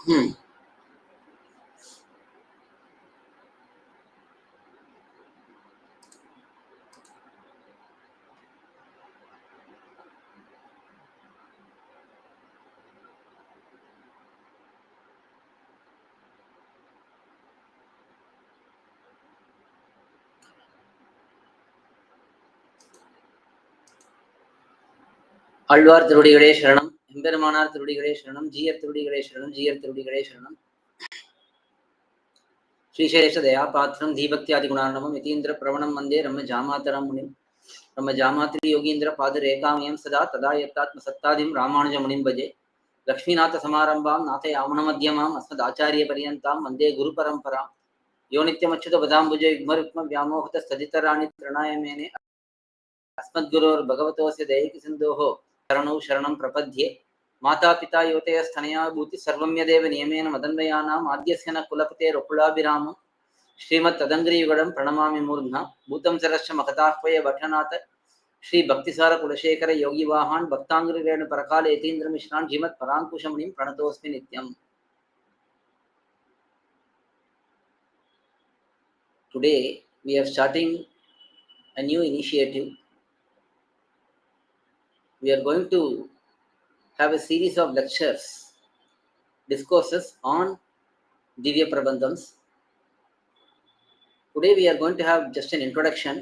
Hmm. Alvar திருவடிகளே சரணம், எம்பெருமானார் திருவடிகளே சரணம், ஜீயர் திருவடிகளே சரணம், ஜீயர் திருவடிகளே சரணம். ஸ்ரீசேஷ தயாபாத்திரம் தீபக்தியாதி குணார்ணவம் யதீந்திர பிரவணம் வந்தே ரம்ம ஜாமாதரம் முனிம் ரம்ம ஜாமாத்திரி யோகீந்திர பாதரேகாமயம் சதா ததா யத்தாத்ம சத்தாதிம் ராமானுஜ முனிம் பஜே. லக்ஷ்மீநாத சமாரம்பாம் நாதயாமன மத்தியமாம் அஸ்மதாச்சாரிய பரியந்தாம் வந்தே குரு பரம்பராம். யோ நித்யமச்சுத பதாம்புஜ யுக்மருக்ம வியாமோகத ஸ்ததிதராணி பிரணாயமேனே अस्मद्गुरोर् भगवतोऽस्य दैहिक सिन्धोः शरणौ शरणं प्रपद्ये. माता पिता योतयस्तनया भूति सर्वं यदेव नियमेन मदन्वयानाम् आद्यस्य न कुलपतेरुकुलाभिरामं श्रीमत्तदङ्घ्रियुगलं प्रणमामि मूर्ध्ना. भूतं सरश्च महताह्वय भट्टनाथ श्री भक्तिसार कुलशेखर योगिवाहान् भक्ताङ्घ्रिरेण परकाल यतीन्द्रमिश्रान् श्रीमत्पराङ्कुशमुनिं प्रणतोऽस्मि नित्यम्. Today we are starting a new initiative. We are going to have a series of lectures, discourses on dhivyaprabandhams. Today we are going to have just an introduction,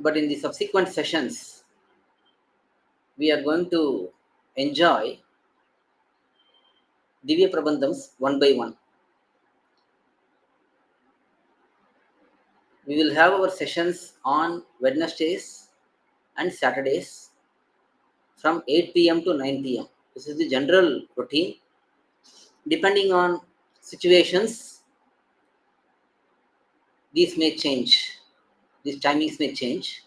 but in the subsequent sessions we are going to enjoy dhivyaprabandhams one by one. We will have our sessions on Wednesdays and Saturdays from 8 p.m. to 9 p.m. This is the general routine. Depending on situations, these may change. These timings may change,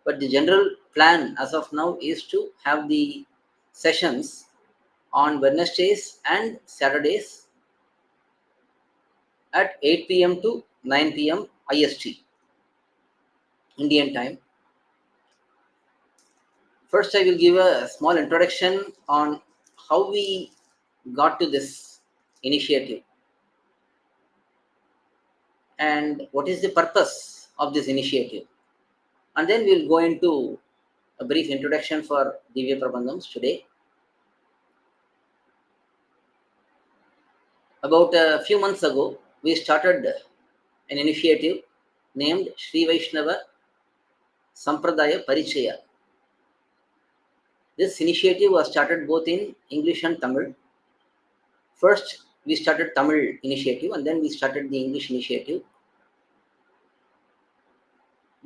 but the general plan as of now is to have the sessions on Wednesdays and Saturdays at 8 p.m. to 9 p.m. IST, Indian time. First, I will give a small introduction on how we got to this initiative and what is the purpose of this initiative. And then we'll go into a brief introduction for dhivyaprabandhams today. About a few months ago, we started an initiative named SrIvaishNava sampradhAya parichaya. This initiative was started both in English and Tamil. First, we started Tamil initiative and then we started the English initiative.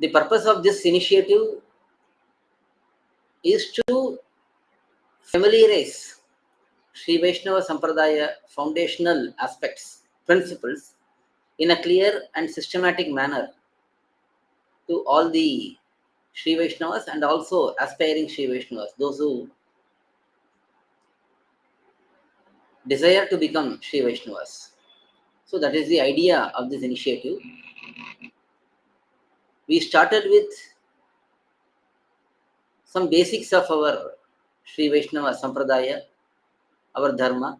The purpose of this initiative is to familiarize SrIvaishNava sampradhAya foundational aspects, principles in a clear and systematic manner to all the SrIvaishNavas and also aspiring SrIvaishNavas, those who desire to become SrIvaishNavas. So that is the idea of this initiative. We started with some basics of our SrIvaishnava sampradhaya, our dharma,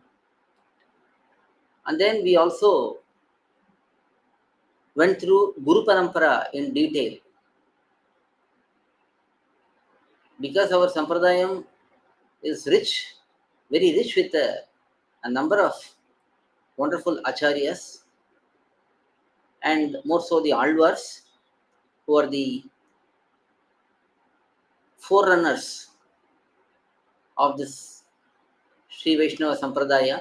and then we also went through Guru Parampara in detail. Because our sampradhayam is rich, very rich with a number of wonderful acharyas, and more so the AzhwArs, who are the forerunners of this SrIvaishnava sampradhaya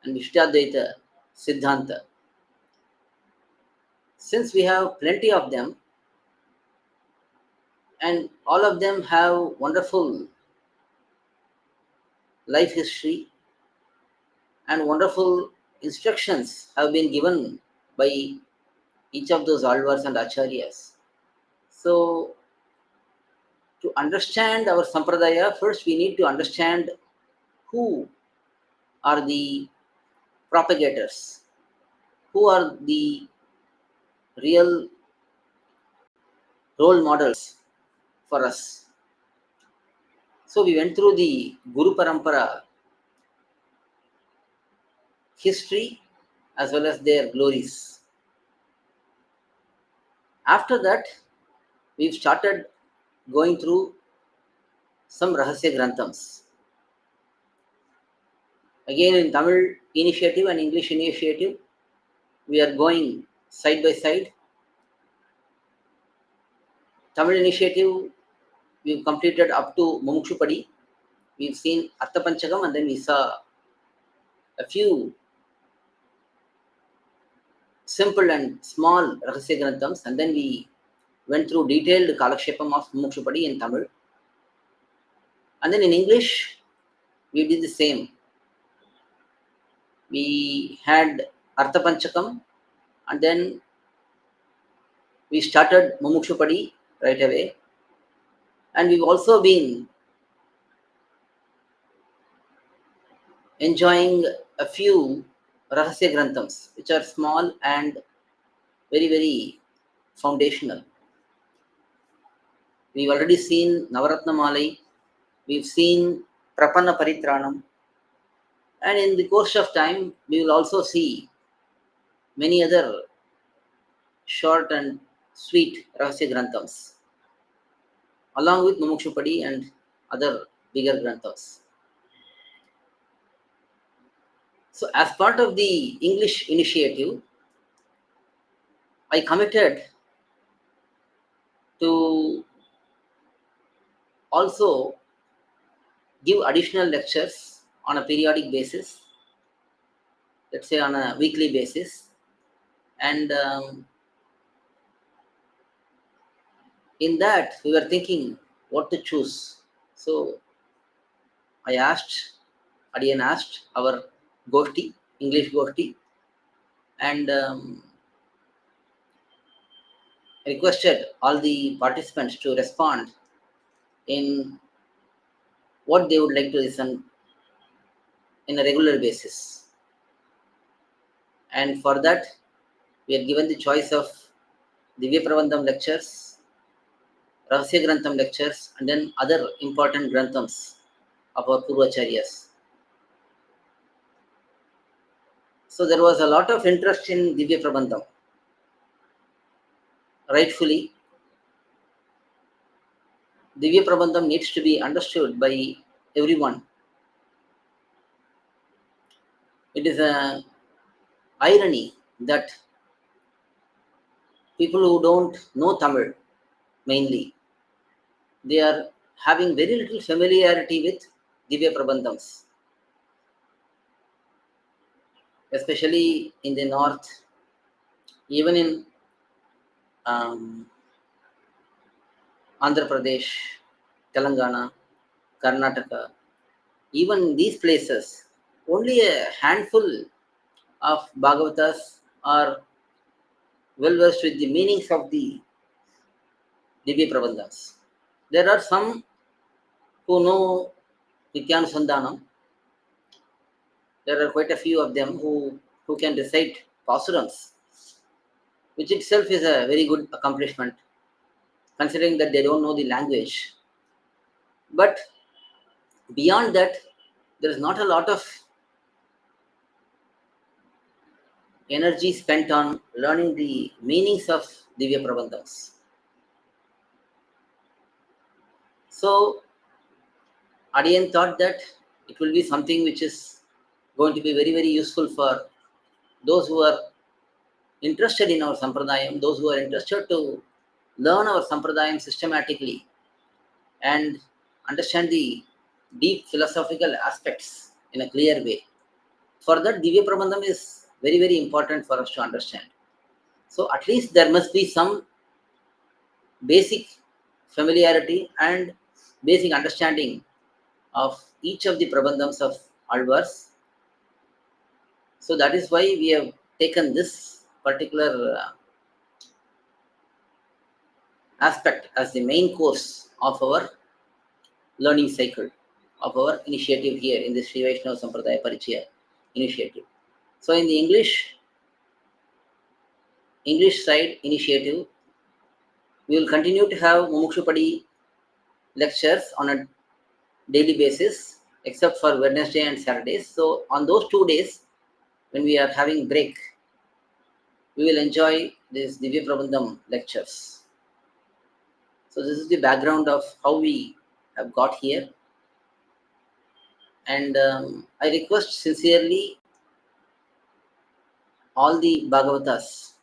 and Vishtadvaita Siddhanta. Since we have plenty of them, and all of them have wonderful life history and wonderful instructions have been given by each of those AzhwArs and AchAryas. So, to understand our sampradaya, first we need to understand who are the propagators, who are the real role models for us. So we went through the Guru Parampara history as well as their glories. After that, we've started going through some rahasya granthams. Again, in Tamil initiative and English initiative, we are going side by side. Tamil initiative, we've completed up to Mumukshupadi. We've seen Arthapanchakam, and then we saw a few simple and small rahasya granthams, and then we went through detailed kalakshepam of Mumukshupadi in Tamil. And then in English, we did the same. We had Arthapanchakam, and then we started Mumukshupadi right away. And we've also been enjoying a few rahasya granthams, which are small and very, very foundational. We've already seen Navaratna Malai, we've seen Prapanna Paritranam, and in the course of time, we will also see many other short and sweet rahasya granthams, along with Mumukshupadi and other bigger granthas. So, as part of the English initiative, I committed to also give additional lectures on a periodic basis, let's say on a weekly basis. And in that, we were thinking what to choose. So, Adiyan asked our gOshti, English gOshti, and requested all the participants to respond in what they would like to listen in a regular basis. And for that, we are given the choice of dhivyaprabandham lectures, rahasya grantham lectures, and then other important granthams of our pUrvAchAryas. So there was a lot of interest in dhivyaprabandham. Rightfully, dhivyaprabandham needs to be understood by everyone. It is an irony that people who don't know Tamil, mainly, they are having very little familiarity with dhivyaprabandhams, especially in the north, even in Andhra Pradesh, Telangana, Karnataka, even these places, only a handful of bhagavatas are well versed with the meanings of the Divya Prabandhams. There are some who know Nityanusandhanam. There are quite a few of them who can recite pasurams, which itself is a very good accomplishment, considering that they don't know the language. But beyond that, there is not a lot of energy spent on learning the meanings of Divya Prabandhams. So, Adiyan thought that it will be something which is going to be very, very useful for those who are interested in our sampradhAyam, those who are interested to learn our sampradhAyam systematically and understand the deep philosophical aspects in a clear way. For that, Divya Prabandham is very, very important for us to understand. So, at least there must be some basic familiarity and basic understanding of each of the prabandhams of AzhwArs. So that is why we have taken this particular aspect as the main course of our learning cycle, of our initiative here in the SrIvaishNava Sampradaya Parichaya initiative. So in the English side initiative, we will continue to have Mumukshupadi lectures on a daily basis, except for Wednesday and Saturdays. So on those 2 days, when we are having break, we will enjoy these dhivyaprabandham lectures. So this is the background of how we have got here. And I request sincerely all the bhagavatas,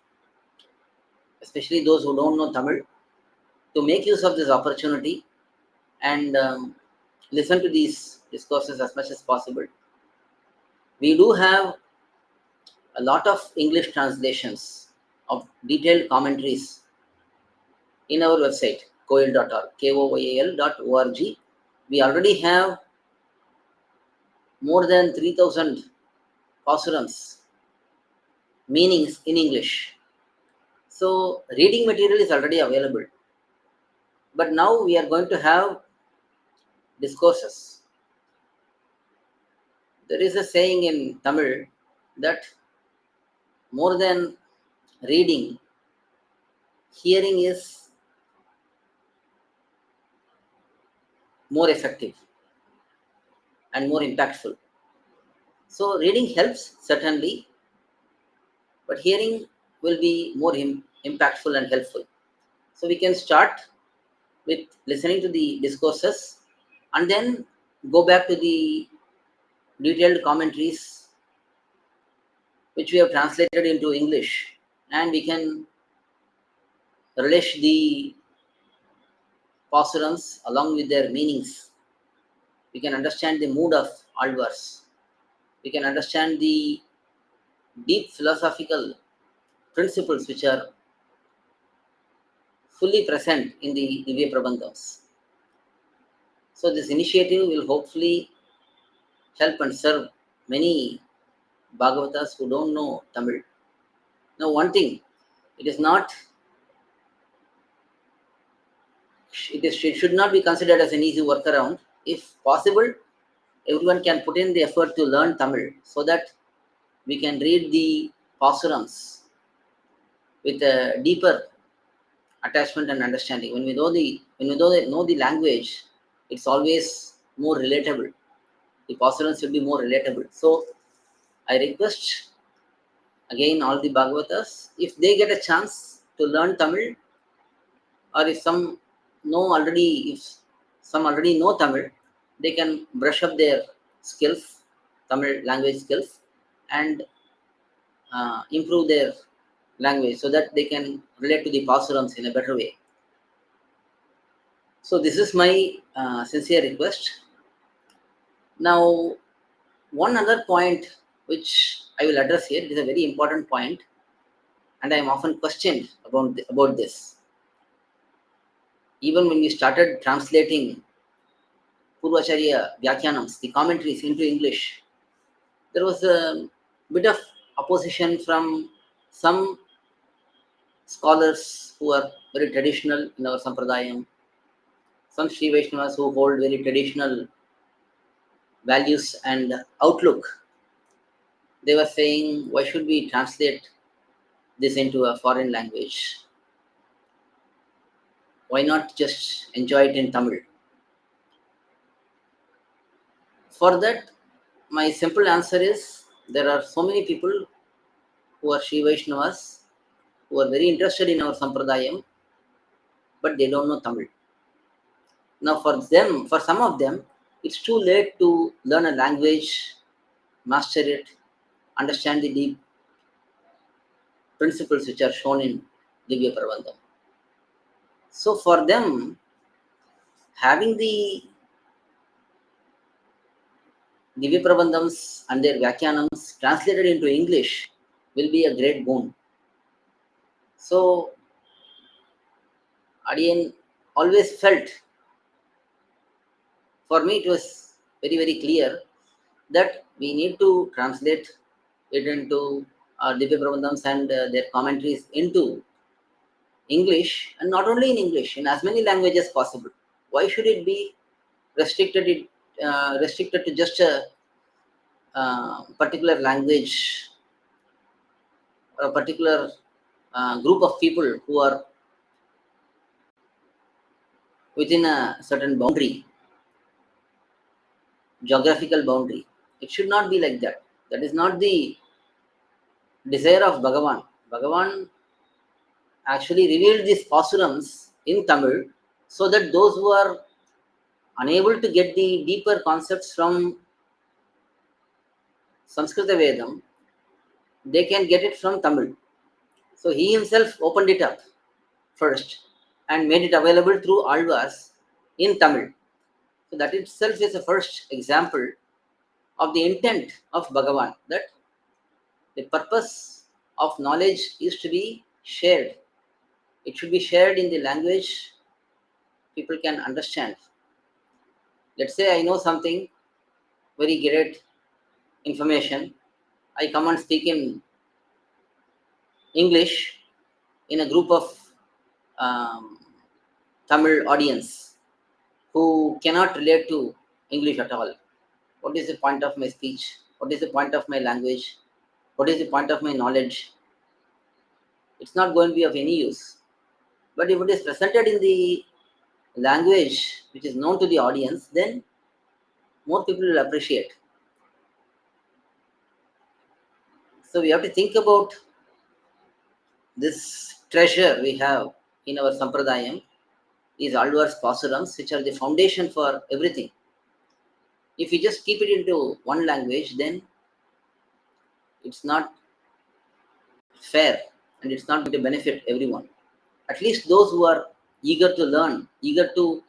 especially those who don't know Tamil, to make use of this opportunity and listen to these discourses as much as possible. We do have a lot of English translations of detailed commentaries in our website, koil.org, koyal.org. We already have more than 3,000 pasurams, meanings in English. So reading material is already available. But now we are going to have discourses. There is a saying in Tamil that more than reading, hearing is more effective and more impactful. So reading helps certainly, but hearing will be more impactful and helpful. So we can start with listening to the discourses and then go back to the detailed commentaries which we have translated into English, and we can relish the pasurams along with their meanings. We can understand the mood of AzhwArs. We can understand the deep philosophical principles which are fully present in the dhivyaprabandhams. So this initiative will hopefully help and serve many bhagavatas who don't know Tamil. Now one thing, it should not be considered as an easy workaround. If possible, everyone can put in the effort to learn Tamil so that we can read the pasurams with a deeper attachment and understanding. When we know the language, it's always more relatable. The pasurams will be more relatable. So I request again all the bhagavatas, if they get a chance to learn Tamil, or if some already know Tamil, they can brush up their skills, Tamil language skills, and improve their language so that they can relate to the pasurams in a better way. So this is my sincere request. Now, one other point which I will address here, it is a very important point, and I am often questioned about this. Even when we started translating pUrvAchArya Vyakyanams, the commentaries into English, there was a bit of opposition from some scholars who are very traditional in our sampradhAyam, some SrIvaishNavas who hold very traditional values and outlook. They were saying, why should we translate this into a foreign language? Why not just enjoy it in Tamil? For that, my simple answer is, there are so many people who are SrIvaishNavas, who are very interested in our sampradhAyam, but they don't know Tamil. Now for some of them, it's too late to learn a language, master it, understand the deep principles which are shown in dhivyaprabandham. So for them, having the dhivyaprabandhams and their vyakyanams translated into English will be a great boon. So Adiyan always felt, for me it was very, very clear that we need to translate it into dhivyaprabandhams and their commentaries into English, and not only in English, in as many languages possible. Why should it be restricted to just a particular language or a particular group of people who are within a certain boundary, geographical boundary? It should not be like that. That is not the desire of bhagavAn. Bhagavān actually revealed these pasurams in Tamil so that those who are unable to get the deeper concepts from Sanskrita Vedam, they can get it from Tamil. So he himself opened it up first and made it available through AzhwArs in Tamil. So that itself is the first example of the intent of bhagavAn, that the purpose of knowledge is to be shared. It should be shared in the language people can understand. Let's say I know something, very great information. I come and speak in English in a group of um, Tamil audience who cannot relate to English at all. What is the point of my speech? What is the point of my language? What is the point of my knowledge? It's not going to be of any use. But if it is presented in the language which is known to the audience, then more people will appreciate. So we have to think about this treasure we have in our sampradhAyam, these AzhwArs pasurams, which are the foundation for everything. If you just keep it into one language, then it's not fair and it's not going to benefit everyone. At least those who are eager to learn, eager to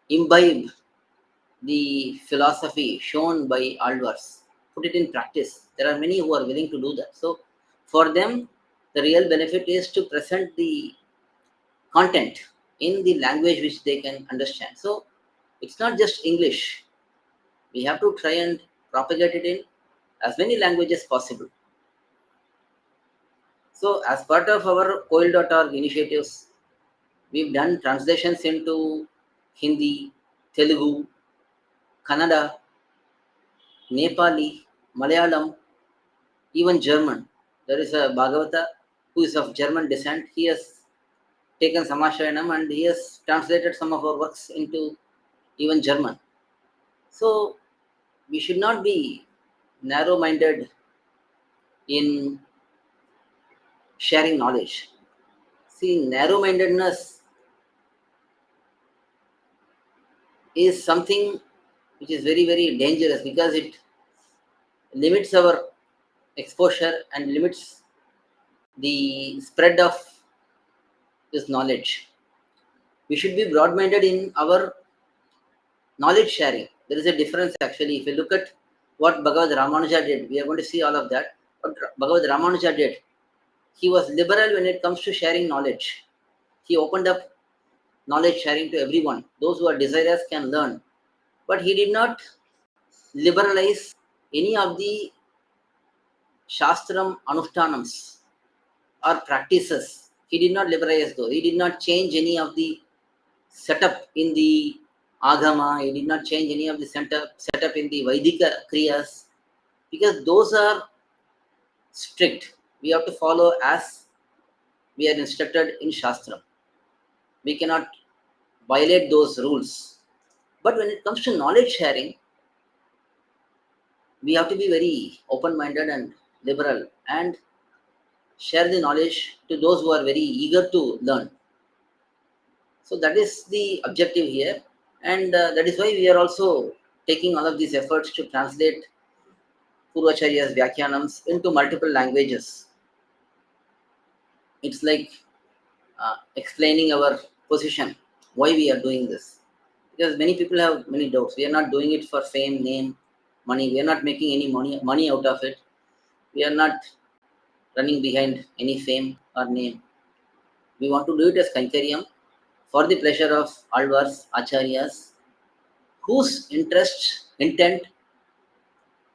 imbibe the philosophy shown by AzhwArs, put it in practice. There are many who are willing to do that. So for them, the real benefit is to present the content in the language which they can understand. So it's not just English. We have to try and propagate it in as many languages possible. So as part of our coil.org initiatives, we've done translations into Hindi, Telugu, Kannada, Nepali, Malayalam, even German. There is a bhagavath who is of German descent. He has taken sAsthram and he has translated some of our works into even German. So we should not be narrow-minded in sharing knowledge. See, narrow-mindedness is something which is very, very dangerous because it limits our exposure and limits the spread of this knowledge. We should be broad-minded in our knowledge sharing. There is a difference actually. If you look at what bhagavath rAmAnuja did, we are going to see all of that. What bhagavath rAmAnuja did, he was liberal when it comes to sharing knowledge. He opened up knowledge sharing to everyone. Those who are desirous can learn. But he did not liberalize any of the sAsthram anushtAnams or practices. He did not liberalize those. He did not change any of the setup in the agama. He did not change any of the setup in the vEdhic kriyas, because those are strict. We have to follow as we are instructed in sAsthram. We cannot violate those rules. But when it comes to knowledge sharing, we have to be very open-minded and liberal and share the knowledge to those who are very eager to learn. So that is the objective here, and that is why we are also taking all of these efforts to translate pUrvAchArya's Vyakyanams into multiple languages. It's like explaining our position, why we are doing this. Because many people have many doubts. We are not doing it for fame, name, money. We are not making any money out of it. We are not running behind any fame or name. We want to do it as kainkaryam for the pleasure of AzhwArs, AchAryas, whose intent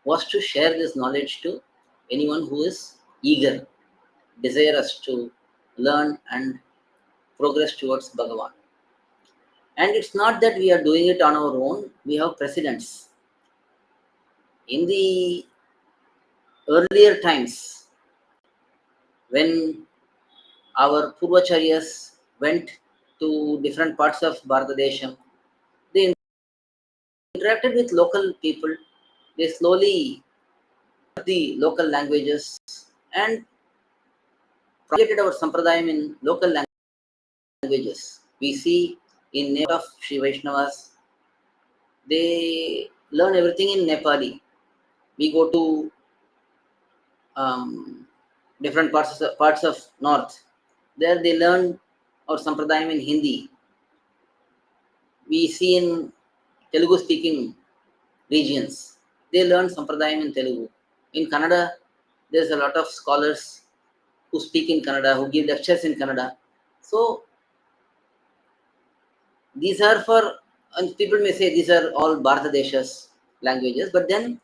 was to share this knowledge to anyone who is eager, desirous to learn and progress towards bhagavAn. And it's not that we are doing it on our own. We have precedents. In the earlier times, when our purvAcharyas went to different parts of Bharatadesham, they interacted with local people. They slowly the local languages and propagated our sampradhAyam in local languages. We see in Nepal of SrIvaishNavas, they learn everything in Nepali. We go to different parts of north. There they learn our sampradhAyam in Hindi. We see in Telugu speaking regions, they learn sampradhAyam in Telugu. In Kannada, there's a lot of scholars who speak in Kannada, who give lectures in Kannada. So these are for, and people may say these are all Bharatadesha's languages, but then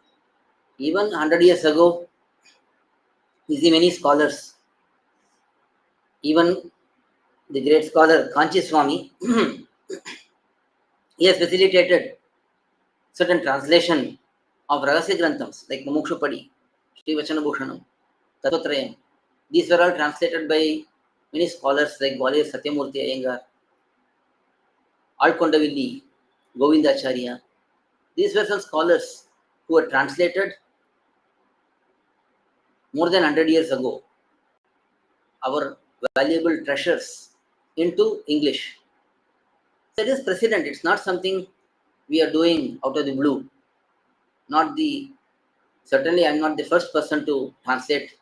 even 100 years ago, we see many scholars, even the great scholar Kanchi swAmy, he has facilitated certain translation of rahasya granthams like Mumukshupadi, Srivachanabhushanam, thOthAthri. These were all translated by many scholars like Gwalior Satyamurthy Iyengar, Alkondavilli, vEdhic. These were some scholars who had translated more than 100 years ago our valuable treasures into English. That is precedent. It's not something we are doing out of the blue. Certainly I'm not the first person to translate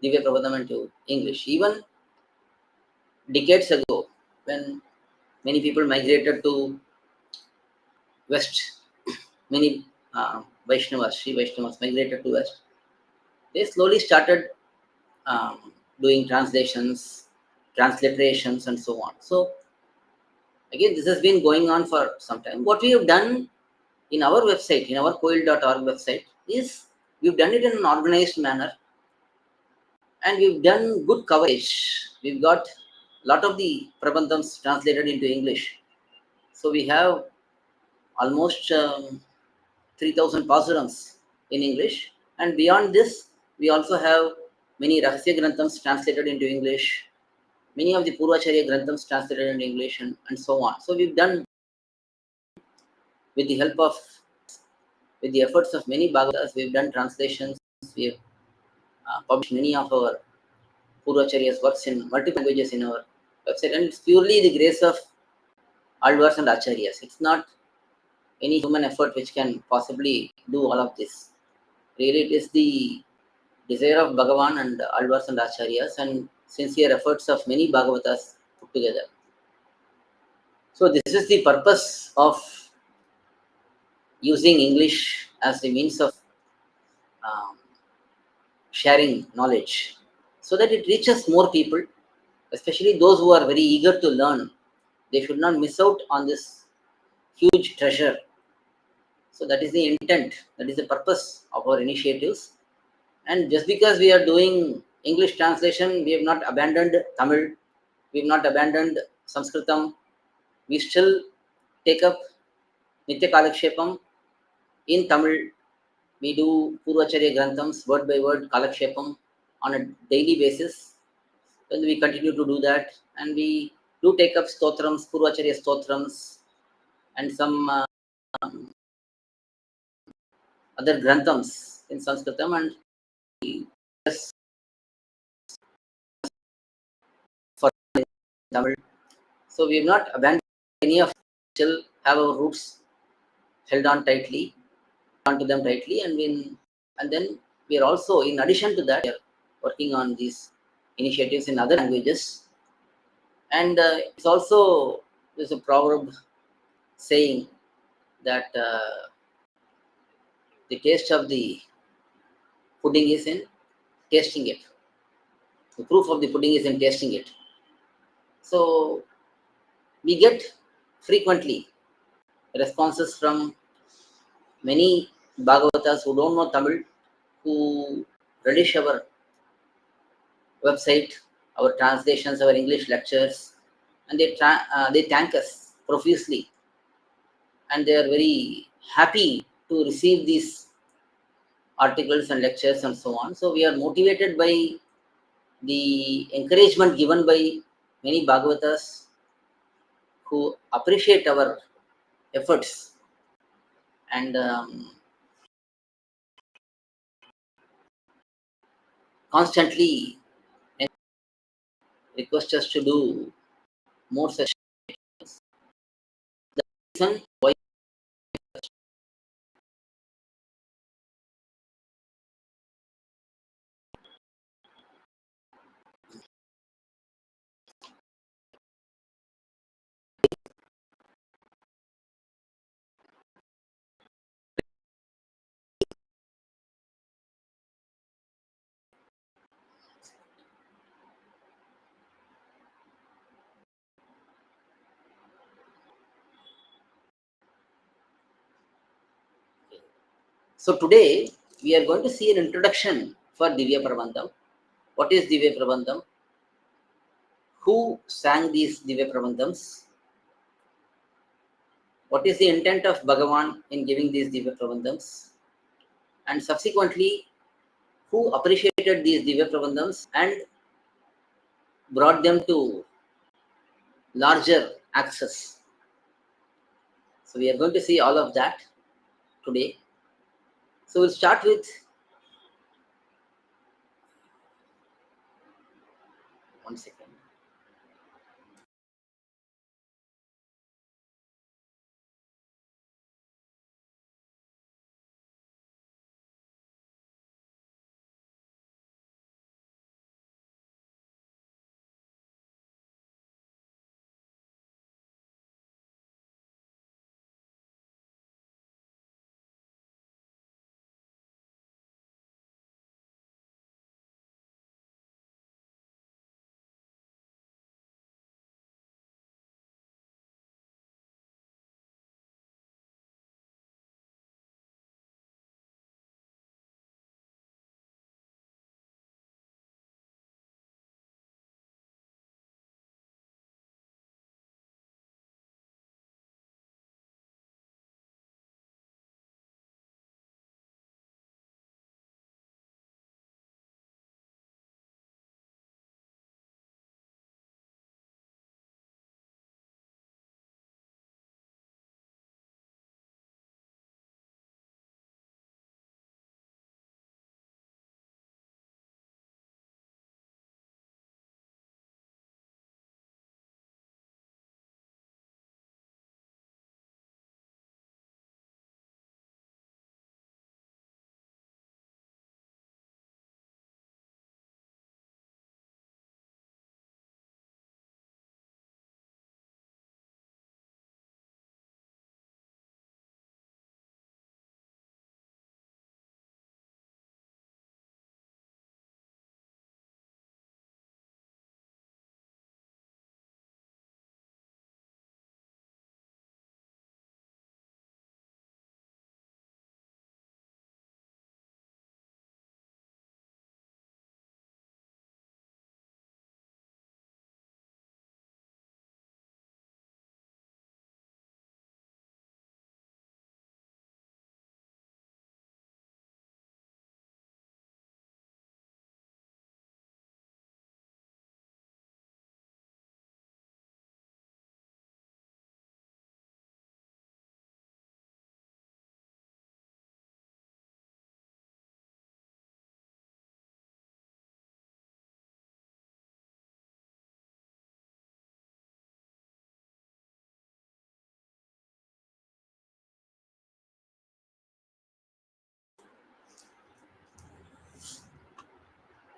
dhivyaprabandham into English. Even decades ago, when many people migrated to West, many Vaishnavas, SrIvaishNavas migrated to West, they slowly started doing translations, transliterations, and so on. So again, this has been going on for some time. What we have done in our website, in our koil.org website, is we've done it in an organized manner, and we've done good coverage. We've got a lot of the prabandhams translated into English. So we have almost 3,000 pasurams in English, and beyond this, we also have many rahasya granthams translated into English, many of the pUrvAchArya granthams translated into English, and so on. So we've done, with the help of, with the efforts of many bhagavatas, we've done translations. We have published many of our pUrvAchArya's works in multiple languages in our website, and it's purely the grace of AzhwArs and AchAryas. It's not any human effort which can possibly do all of this. Really, it is the desire of bhagavAn and AzhwArs and AchAryas and sincere efforts of many bhagavatas put together. So this is the purpose of using English as the means of sharing knowledge, so that it reaches more people, especially those who are very eager to learn. They should not miss out on this huge treasure. So that is the intent, that is the purpose of our initiatives. And just because we are doing English translation, we have not abandoned Tamil, we have not abandoned Sanskritam. We still take up Nitya Kalakshepam in Tamil. We do pUrvAchArya Granthams, word by word Kalakshepam on a daily basis. And we continue to do that. And we do take up stotrams, pUrvAchArya stotrams, and some other Granthams in Sanskritam. And for Tamil. So we have not abandoned any of, still have our roots held on tightly, onto them tightly, and then we are also, in addition to that, we are working on these initiatives in other languages. And it's also, there's a proverb saying that the taste of the pudding is in tasting it. The proof of the pudding is in tasting it. So we get frequently responses from many bhagavatas who don't know Tamil, who relish our website, our translations, our English lectures, and they thank us profusely, and they are very happy to receive these articles and lectures and so on. So we are motivated by the encouragement given by many bhagavatas who appreciate our efforts, and constantly request us to do more sessions. The reason why. So today we are going to see an introduction for dhivyaprabandham. What is dhivyaprabandham? Who sang these dhivyaprabandhams? What is the intent of bhagavAn in giving these dhivyaprabandhams? And subsequently, who appreciated these dhivyaprabandhams and brought them to larger access? So we are going to see all of that today. So we'll start with one second.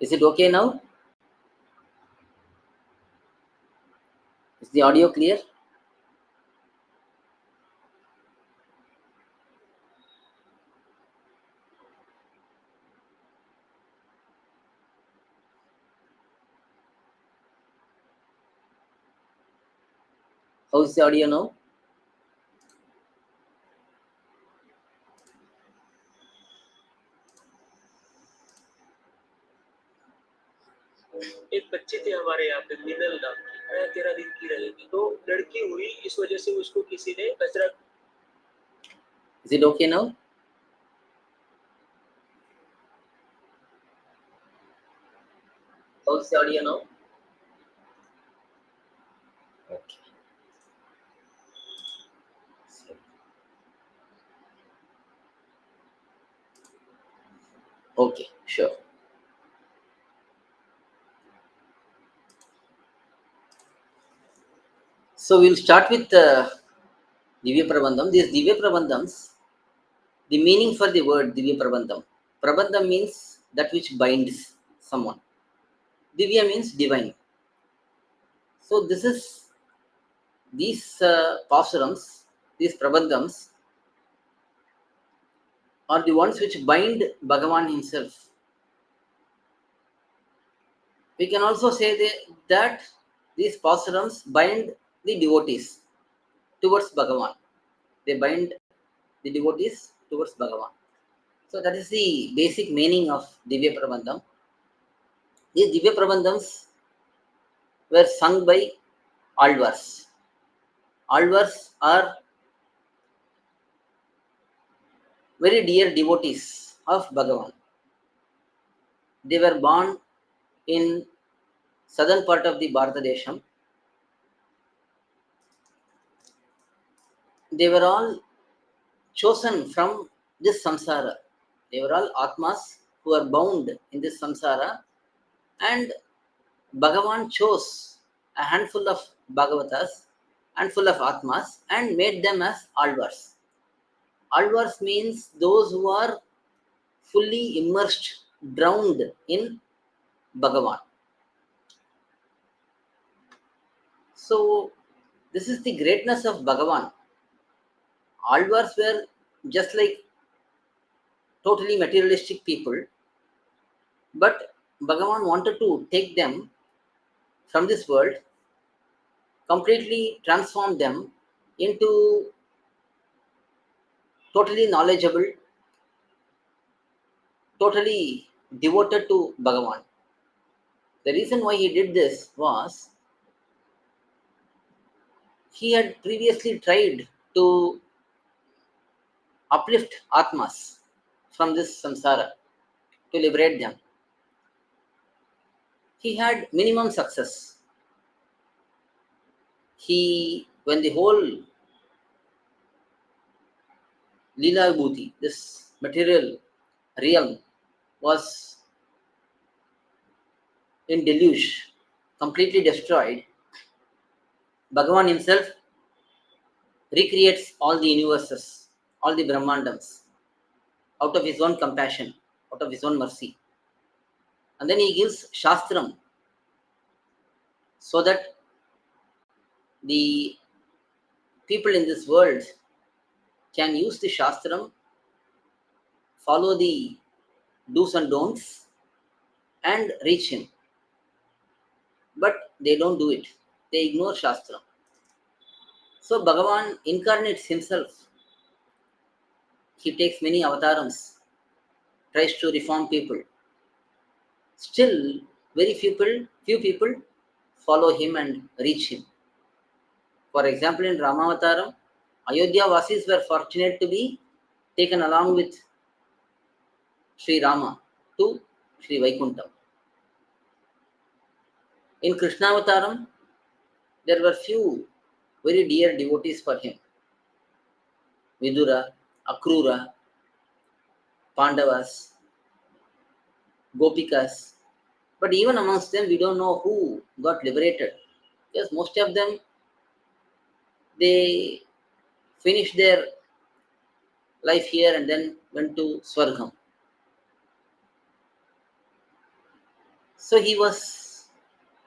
Is it okay now? Is the audio clear? How is the audio now? एक बच्चे थे हमारे यहाँ पे मिनल नाम की, 13 दिन की रहेगी, तो लड़की हुई, इस वजह से उसको किसी ने कचरा. Is it okay now? How's the audio now? Okay. Okay, sure. So we'll start with dhivyaprabandham. These dhivyaprabandhams, the meaning for the word dhivyaprabandham. Prabandham means that which binds someone. Dhivya means divine. So these pasurams, these prabandhams are the ones which bind bhagavAn himself. We can also say that these pasurams bind the devotees towards bhagavAn. They bind the devotees towards bhagavAn. So that is the basic meaning of Divya Prabandham. These Divya Prabandhams were sung by AzhwArs. AzhwArs are very dear devotees of Bhagavan. They were born in southern part of the Bharatadesham. They were all chosen from this samsara. They were all Atmas who are bound in this samsara, and Bhagavan chose a handful of Bhagavatas, handful of Atmas, and made them as AzhwArs. AzhwArs means those who are fully immersed, drowned in Bhagavan. So, this is the greatness of Bhagavan. AzhwArs were just like totally materialistic people, but Bhagavan wanted to take them from this world, completely transform them into totally knowledgeable, totally devoted to Bhagavan. The reason why he did this was he had previously tried to uplift Atmas from this samsara, to liberate them. He had minimum success. When the whole Leela Bhuti, this material realm, was in deluge, completely destroyed, Bhagavan himself recreates all the universes, all the Brahmandams, out of his own compassion, out of his own mercy. And then he gives sAsthram so that the people in this world can use the sAsthram, follow the do's and don'ts, and reach him. But they don't do it. They ignore sAsthram. So Bhagavan incarnates himself. He takes many avatarams, tries to reform people. Still, very few people follow him and reach him. For example, in Ramavataram, Ayodhya Vasis were fortunate to be taken along with Sri Rama to Sri Vaikuntham. In Krishnavataram, there were few very dear devotees for him. Vidura, Akrura, Pandavas, Gopikas. But even amongst them, we don't know who got liberated. Because most of them, they finished their life here and then went to Swargam. So he was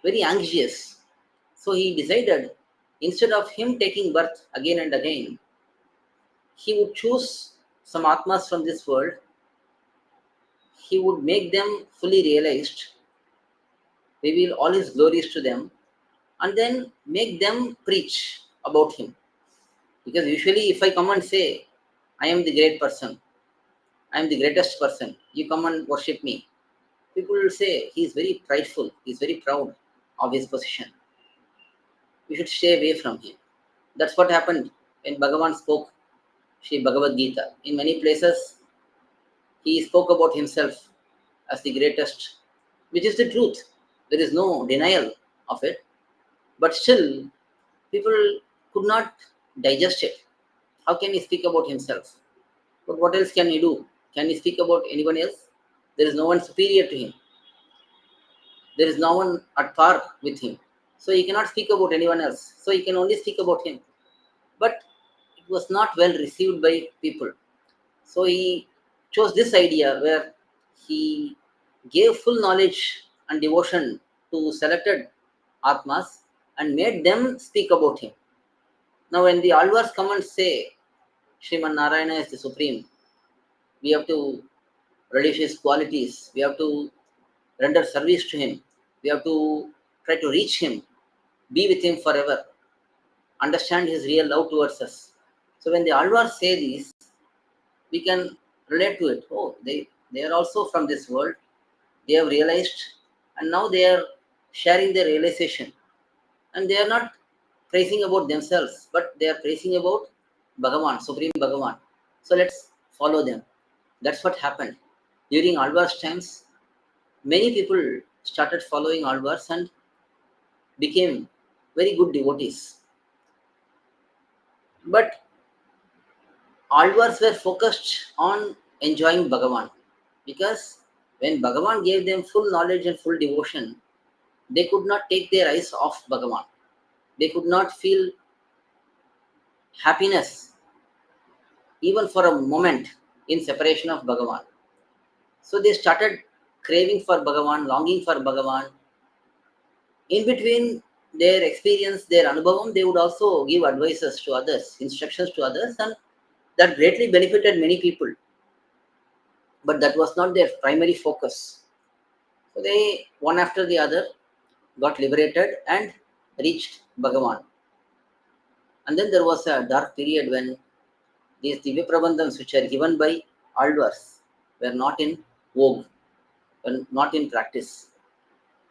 very anxious. So he decided, instead of him taking birth again and again, he would choose some Atmas from this world. He would make them fully realized, reveal all his glories to them, and then make them preach about him. Because usually if I come and say, I am the great person, I am the greatest person, you come and worship me, people will say, he is very prideful, he is very proud of his position. We should stay away from him. That's what happened when Bhagavan spoke Sri Bhagavad Gita. In many places, he spoke about himself as the greatest, which is the truth. There is no denial of it. But still, people could not digest it. How can he speak about himself? But what else can he do? Can he speak about anyone else? There is no one superior to him. There is no one at par with him. So he cannot speak about anyone else. So he can only speak about him. But it was not well received by people. So he chose this idea where he gave full knowledge and devotion to selected Atmas and made them speak about him. Now, when the Alvars come and say Sriman Narayana is the Supreme, we have to relish his qualities, we have to render service to him, we have to try to reach him, be with him forever, understand his real love towards us. So, when the Alvars say these, we can relate to it. Oh, they are also from this world, they have realized, and now they are sharing their realization. And they are not praising about themselves, but they are praising about bhagavAn, Supreme bhagavAn. So let's follow them. That's what happened. During Alvar's times, many people started following Alvars and became very good devotees. But Alvars were focused on enjoying bhagavAn, because when bhagavAn gave them full knowledge and full devotion, they could not take their eyes off bhagavAn. They could not feel happiness even for a moment in separation of bhagavAn. So they started craving for bhagavAn, longing for bhagavAn. In between their experience, their anubhavam, they would also give advices to others, instructions to others, and that greatly benefited many people. But that was not their primary focus. So they, one after the other, got liberated and reached bhagavAn. And then there was a dark period when these dhivyaprabandhams, which are given by Alvars, were not in vogue, were not in practice.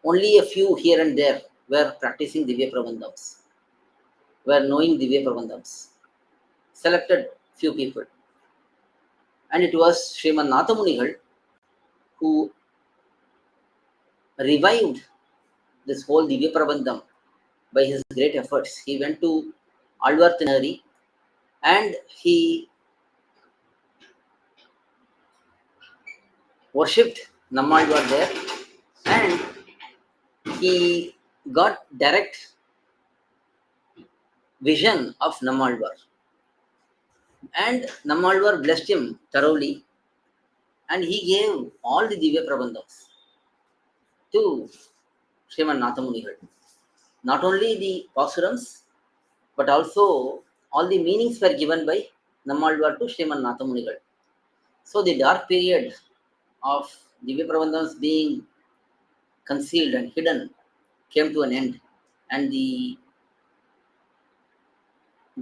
Only a few here and there were practicing dhivyaprabandhams, were knowing dhivyaprabandhams. Selected few people. And it was Sriman Nathamunigal who revived this whole dhivyaprabandham by his great efforts. He went to Alvarthinari and he worshipped Nammalvar there, and he got direct vision of Nammalvar. And Nammalvar blessed him thoroughly, and he gave all the Divya Prabandhams to Sriman Nathamunigal. Not only the pasurams, but also all the meanings were given by Nammalvar to Sriman Nathamunigal. So the dark period of Divya Prabandhams being concealed and hidden came to an end, and the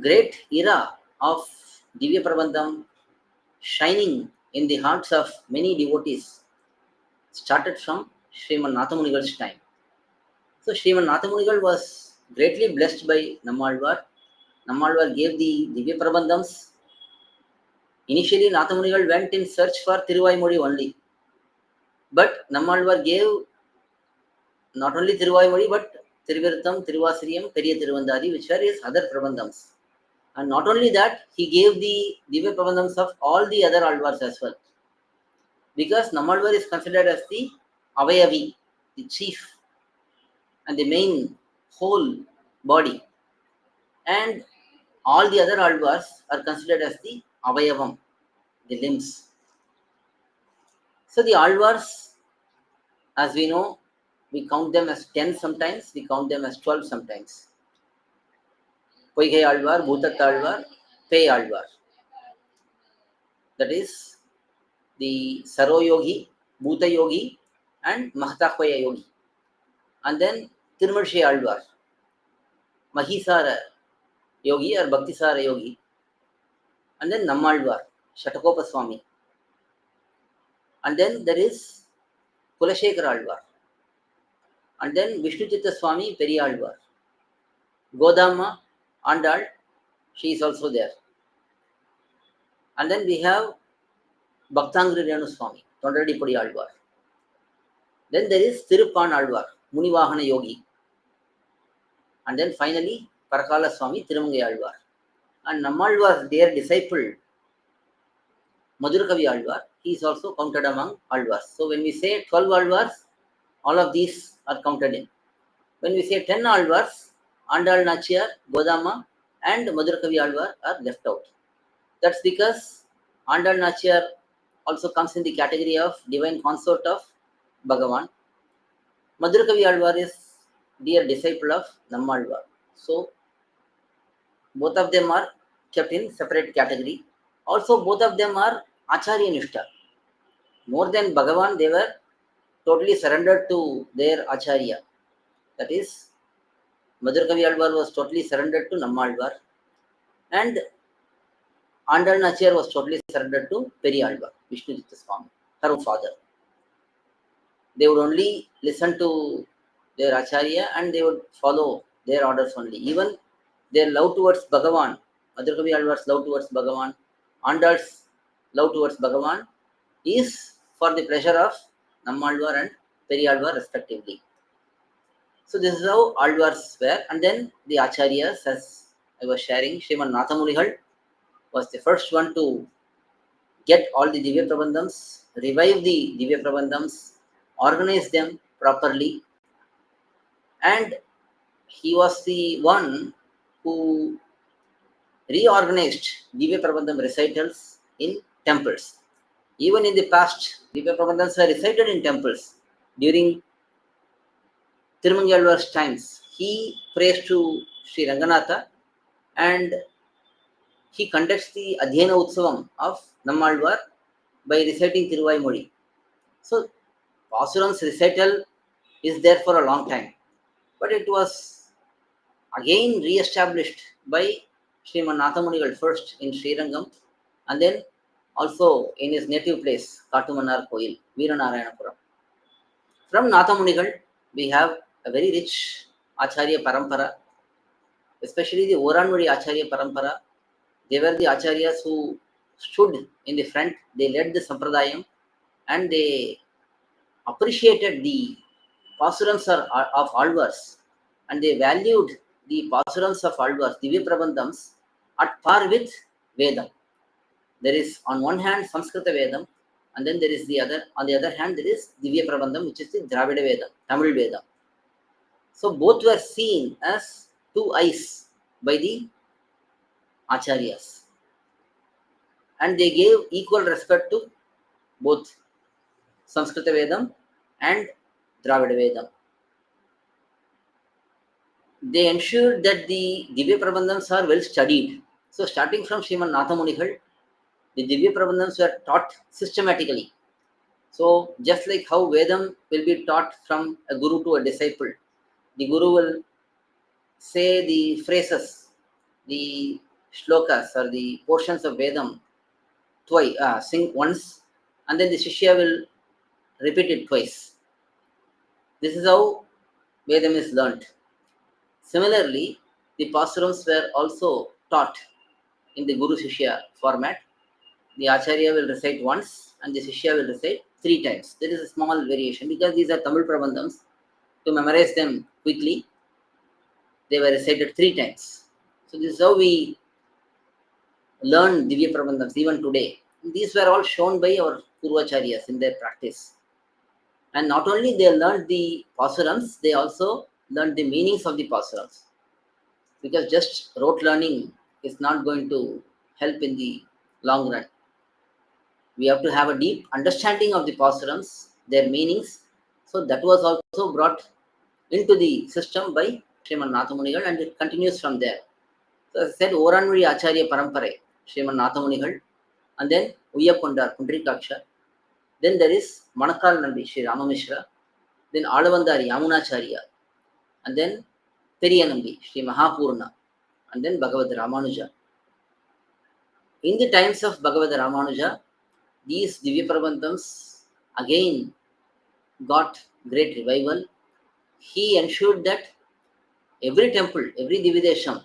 great era of Divya Prabandham shining in the hearts of many devotees started from Sriman Nathamunigal's time. So Sriman Nathamunigal was greatly blessed by Nammalvar. Nammalvar gave the Divya Prabandhams. Initially, Nathamunigal went in search for Thiruvaimozhi only. But Nammalvar gave not only Thiruvaimozhi, but Thiruvirtham, Thiruvasiriyam, Periya Thiruvandadi, which are his other Prabandhams. And not only that, he gave the Divya Prabandhams of all the other Alvars as well. Because Nammalvar is considered as the Avayavi, the chief and the main whole body. And all the other Alvars are considered as the Avayavam, the limbs. So the Alvars, as we know, we count them as 10 sometimes, we count them as 12 sometimes. Poigai Alvar, Bhutat Alvar, Pei Alvar. That is the Saro Yogi, Bhuta Yogi, and Mahatakwaya Yogi. And then Tirumazhi Alvar, Mahisara Yogi or Bhaktisara Yogi. And then Nammalvar, Shatakopa Swami. And then there is Kulashekara Alvar. And then Vishnu Chitta Swami, Periyalvar. Godama, Andal, she is also there. And then we have Bhaktangri Renu Swami, Tondradipudi Alvar. Then there is Tiruppan Alvar, Munivahana Yogi. And then finally, Parakala Swami, Tirumangai Alvar. And Nammalvar, their disciple, Madhurakavi Alvar, he is also counted among Alvars. So when we say 12 Alvars, all of these are counted in. When we say 10 Alvars, Andal Nachiyar, Godama, and Madhurakavi Alvar are left out. That's because Andal Nachiyar also comes in the category of divine consort of bhagavAn. Madhurakavi Alvar is dear disciple of Nammalvar. So both of them are kept in separate category. Also, both of them are Acharya Nishta. More than bhagavAn, they were totally surrendered to their Acharya. That is, Madhurakavi Alvar was totally surrendered to Nammalvar, and Andal Nachiyar was totally surrendered to Periyalvar, Vishnu Chitta Swami, her father. They would only listen to their Acharya and they would follow their orders only. Even their love towards bhagavAn, Madhurakavi Alvar's love towards bhagavAn, Andal's love towards bhagavAn is for the pleasure of Nammalvar and Periyalvar respectively. So this is how Alvars were. And then the Acharyas, as I was sharing, Sriman Nathamunigal was the first one to get all the dhivyaprabandhams, revive the dhivyaprabandhams, organize them properly, and he was the one who reorganized dhivyaprabandham recitals in temples. Even in the past, dhivyaprabandhams were recited in temples. During Tirumangalvar's times, he prays to Sri Ranganatha and he conducts the Adhyayana Utsavam of Nammalvar by reciting Thiruvaimozhi. So, Pasuram's recital is there for a long time, but it was again re-established by Sriman Nathamunigal first in Srirangam and then also in his native place, Katumanar Koil, Veeranarayanapuram. From Nathamunigal, we have a very rich Acharya parampara, especially the Oranmuri Acharya parampara. They were the Acharyas who stood in the front, they led the sampradhAyam and they appreciated the pasurams of Alvars and they valued the pasurams of Alvars, Divya Prabandhams, at par with Vedam. There is on one hand Samskrita Vedam and then there is on the other hand there is Divya Prabandham, which is the Dravida Vedam, Tamil Vedam. So both were seen as two eyes by the Acharyas and they gave equal respect to both Samskrita Vedam and Dravida Vedam. They ensured that the Divya Prabandhams are well studied. So starting from Sriman Nathamunigal, the Divya Prabandhams were taught systematically. So just like how Vedam will be taught from a guru to a disciple, the guru will say the phrases, the shlokas or the portions of Vedam twice, sing once, and then the Shishya will repeat it twice. This is how Vedam is learnt. Similarly, the pasurams were also taught in the Guru Shishya format. The Acharya will recite once and the Shishya will recite 3 times. There is a small variation because these are Tamil prabandhams. To memorize them quickly, they were recited 3 times. So this is how we learn Divya Prabandhams even today. These were all shown by our pUrvAchAryas in their practice. And not only they learned the pasurams, they also learned the meanings of the pasurams. Because just rote learning is not going to help in the long run. We have to have a deep understanding of the pasurams, their meanings. So that was also brought into the system by Sriman Nathamunigal and it continues from there. So as I said, Oranmuri Acharya parampara, Sriman Nathamunigal, and then Uyyapondar, Pundrikaksha. Then there is Manakal Nambi, Sri Ramamishra. Then Alavandari, Yamunacharya. And then Periyanambi, Sri Mahapurna. And then Bhagavad Ramanuja. In the times of Bhagavad Ramanuja, these Divya Prabandhams again got great revival. He ensured that every temple, every Dividesham,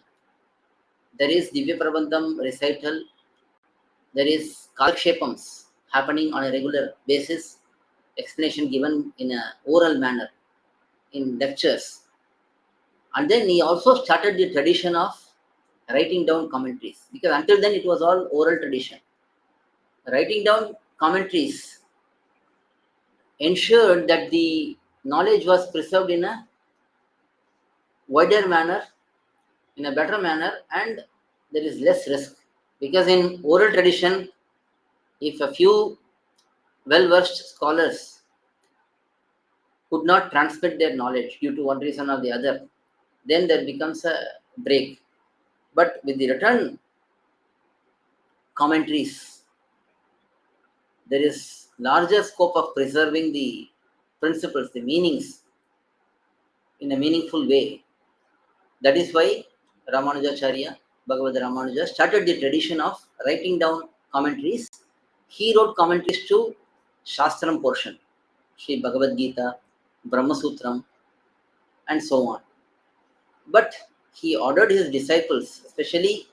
there is Divya Prabandham recital, there is Kalakshepams happening on a regular basis, explanation given in an oral manner in lectures. And then he also started the tradition of writing down commentaries because until then it was all oral tradition. Writing down commentaries ensured that the knowledge was preserved in a wider manner, in a better manner, and there is less risk. Because in oral tradition, if a few well-versed scholars could not transmit their knowledge due to one reason or the other, then there becomes a break. But with the written commentaries, there is larger scope of preserving the principles, the meanings in a meaningful way. That is why rAmAnujaCarya, Bhagavad Ramanuja, started the tradition of writing down commentaries. He wrote commentaries to sAsthram portion, Sri Bhagavad Gita, Brahma Sutram, and so on. But he ordered his disciples, especially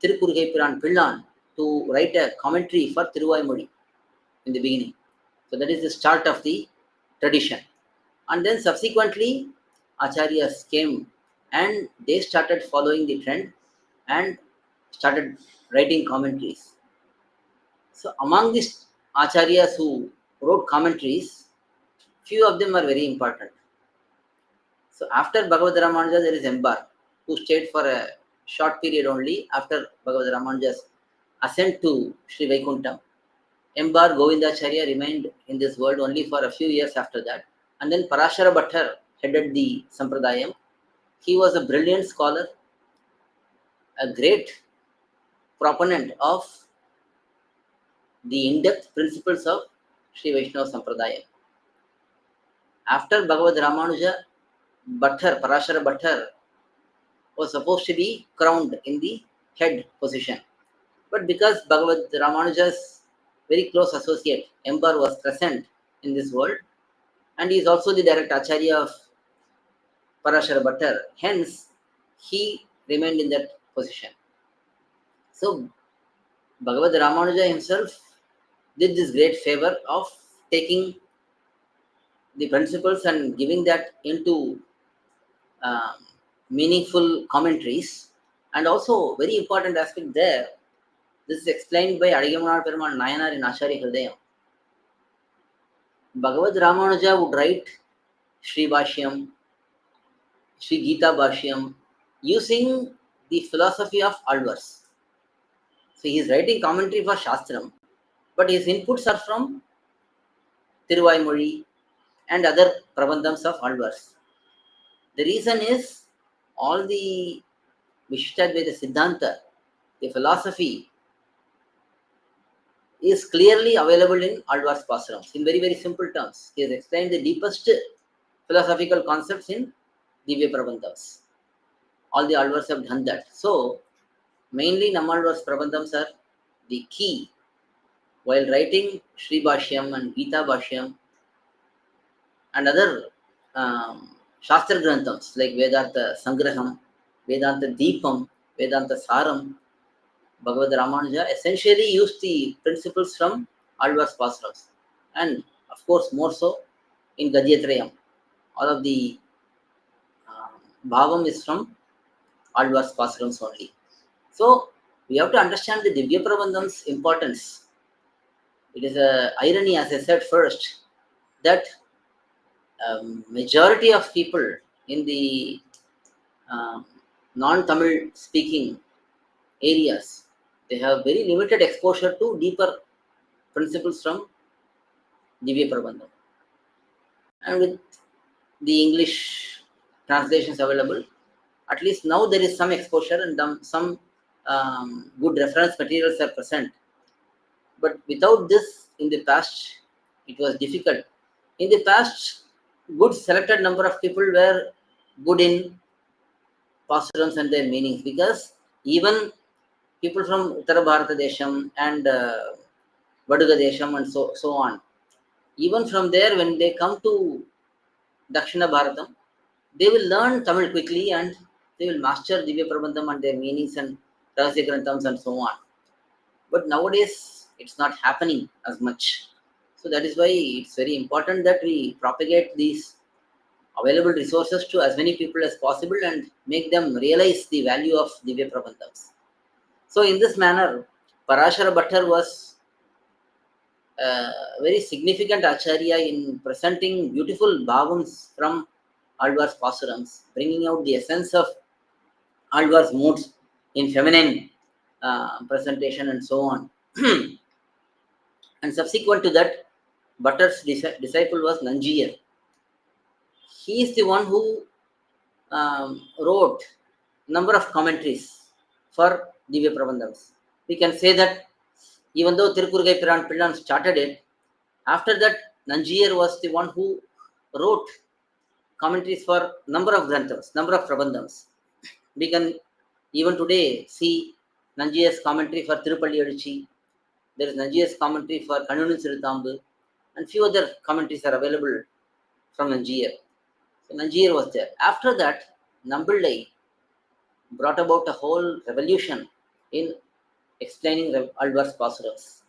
Tirupurugaipiran Pillan, to write a commentary for Thiruvaimozhi in the beginning. So that is the start of the tradition. And then subsequently, Acharyas came and they started following the trend and started writing commentaries. So among these Acharyas who wrote commentaries, few of them are very important. So after Bhagavad Ramanuja, there is Embar, who stayed for a short period only after Bhagavad Ramanuja's ascent to Sri Vaikuntham. Embar Govindacharya remained in this world only for a few years after that. And then Parashara Bhattar headed the sampradhAyam. He was a brilliant scholar, a great proponent of the in-depth principles of Sri Vaishnava Sampradayam. After Bhagavad Ramanuja, Bhattar, Parashara Bhattar was supposed to be crowned in the head position. But because Bhagavad Ramanuja's very close associate, Embar, was present in this world, and he is also the direct Acharya of Parashara Bhattar, hence he remained in that position. So Bhagavad Ramanuja himself did this great favor of taking the principles and giving that into meaningful commentaries. And also very important aspect there, this is explained by Adigamunar Perumal Nayanar in Acharya Hridayam. Bhagavad Ramanuja would write SrIvaishNavas, Sri Gita Bhashyam, using the philosophy of AzhwArs. So he is writing commentary for Shastram, but his inputs are from Thiruvaimozhi and other prabandhams of AzhwArs. The reason is all the Vishishtadvaita Siddhanta, the philosophy, is clearly available in AzhwArs Pasarams in very, very simple terms. He has explained the deepest philosophical concepts in dhivyaprabandhams. All the AzhwArs have done that. So, mainly Nammalvar's prabandhams are the key while writing Sri Bhashyam and Gita Bhashyam and other Shastra granthams like Vedanta Sangraham, Vedanta Deepam, Vedanta Saram. Bhagavad Ramanuja essentially used the principles from AzhwArs Pasarams, and of course more so in Gadyatrayam. All of the bhavam is from AzhwArs Pasarams only. So we have to understand the Divya Prabandham's importance. It is a irony, as I said first, that majority of people in the non-Tamil speaking areas, they have very limited exposure to deeper principles from Divya Prabandham. And with the English translations available, at least now there is some exposure and some good reference materials are present. But without this, in the past, it was difficult. In the past, good selected number of people were good in pasarams and their meanings, because even people from Uttara Bharata Desham and Vaduga Desham and so on, even from there, when they come to Dakshina Bharatam, they will learn Tamil quickly and they will master Divya Prabandham and their meanings and rahasya granthams and so on. But nowadays, it's not happening as much. So that is why it's very important that we propagate these available resources to as many people as possible and make them realize the value of Divya Prabandhams. So in this manner, Parashara Bhattar was a very significant Acharya in presenting beautiful bhavams from AzhwArs Pasurams, bringing out the essence of AzhwArs moods in feminine presentation and so on. And subsequent to that, Bhattar's disciple was Nanjiyar. He is the one who wrote number of commentaries for dhivyaprabandhams. We can say that even though Tirukkurugai Pillan started it, after that Nanjiyar was the one who wrote commentaries for number of granthams, number of prabandhams. We can even today see Nanjiyar's commentary for Tirupalli Adichi. There is Nanjiyar's commentary for Kannunil Siruthambu, and few other commentaries are available from Nanjiyar. So Nanjiyar was there. After that, Nambillai brought about a whole revolution in explaining AzhwArs Pasurams.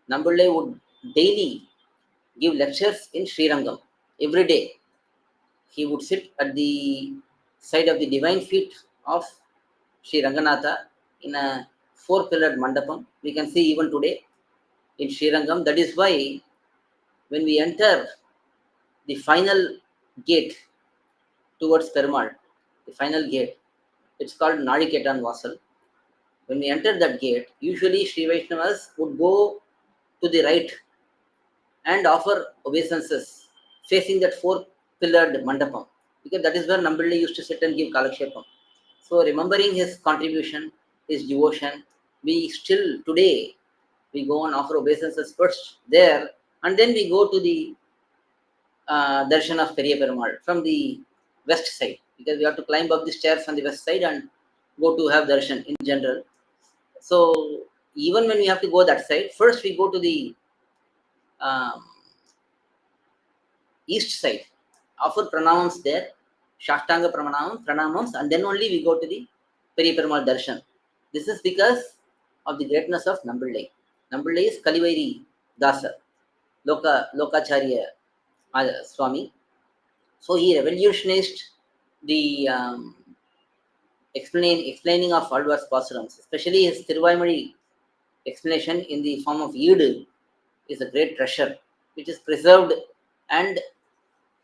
Nambillai would daily give lectures in Srirangam every day. He would sit at the side of the divine feet of Sri Ranganatha in a four-pillared mandapam. We can see even today in Srirangam. That is why when we enter the final gate towards Perumal, the final gate, it's called Nadiketan Vasal. When we enter that gate, usually SrIvaishNavas would go to the right and offer obeisances facing that four-pillared mandapam, because that is where Nambillai used to sit and give kalakshepam. So remembering his contribution, his devotion, we still today, we go and offer obeisances first there, and then we go to the darshan of Periya Perumal from the west side, because we have to climb up the stairs on the west side and go to have darshan in general. So even when we have to go that side, first we go to the east side, offer pranamams there, Shashtanga pranamams, and then only we go to the Periya Perumal darshan. This is because of the greatness of Nambillai. Nambillai is Kalivairi Dasa, Lokacharya swAmy. So he revolutionized the explaining of AzhwArs Pasurams, especially his Thiruvaimozhi explanation in the form of Eid is a great treasure, which is preserved and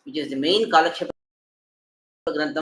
which is the main Kalakshepa Grantham.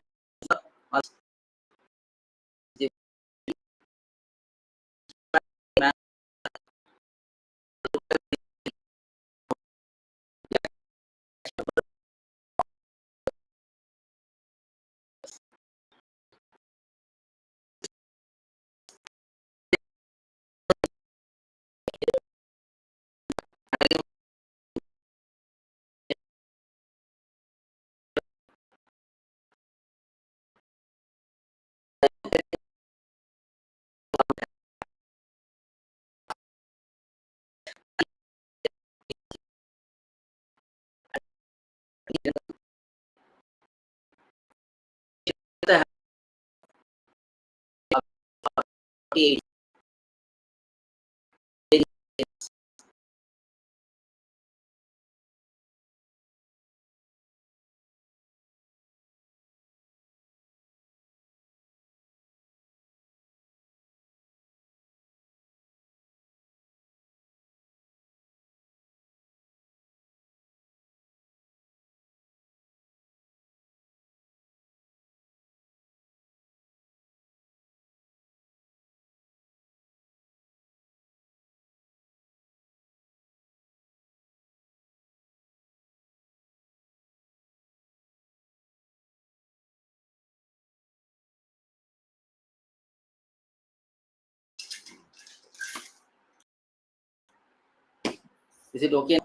Is it okay?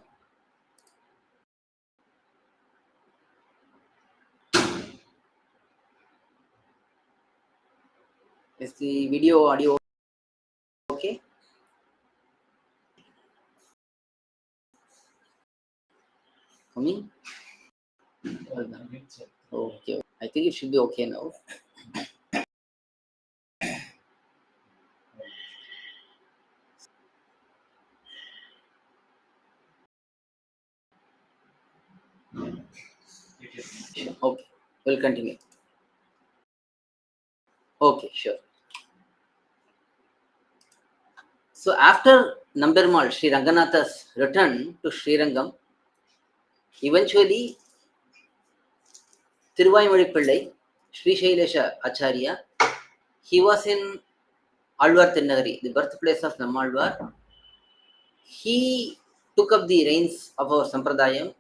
Is the video audio okay? Coming? Okay. I think it should be okay now. Okay. We'll continue. Okay, sure. So after Nambermal, Sri Ranganatha's return to Srirangam, eventually Pillai, Sri vEdhic he was in Alvar Thinnagari, the birthplace of Nammalvar. He took up the reins of our sampradhAyam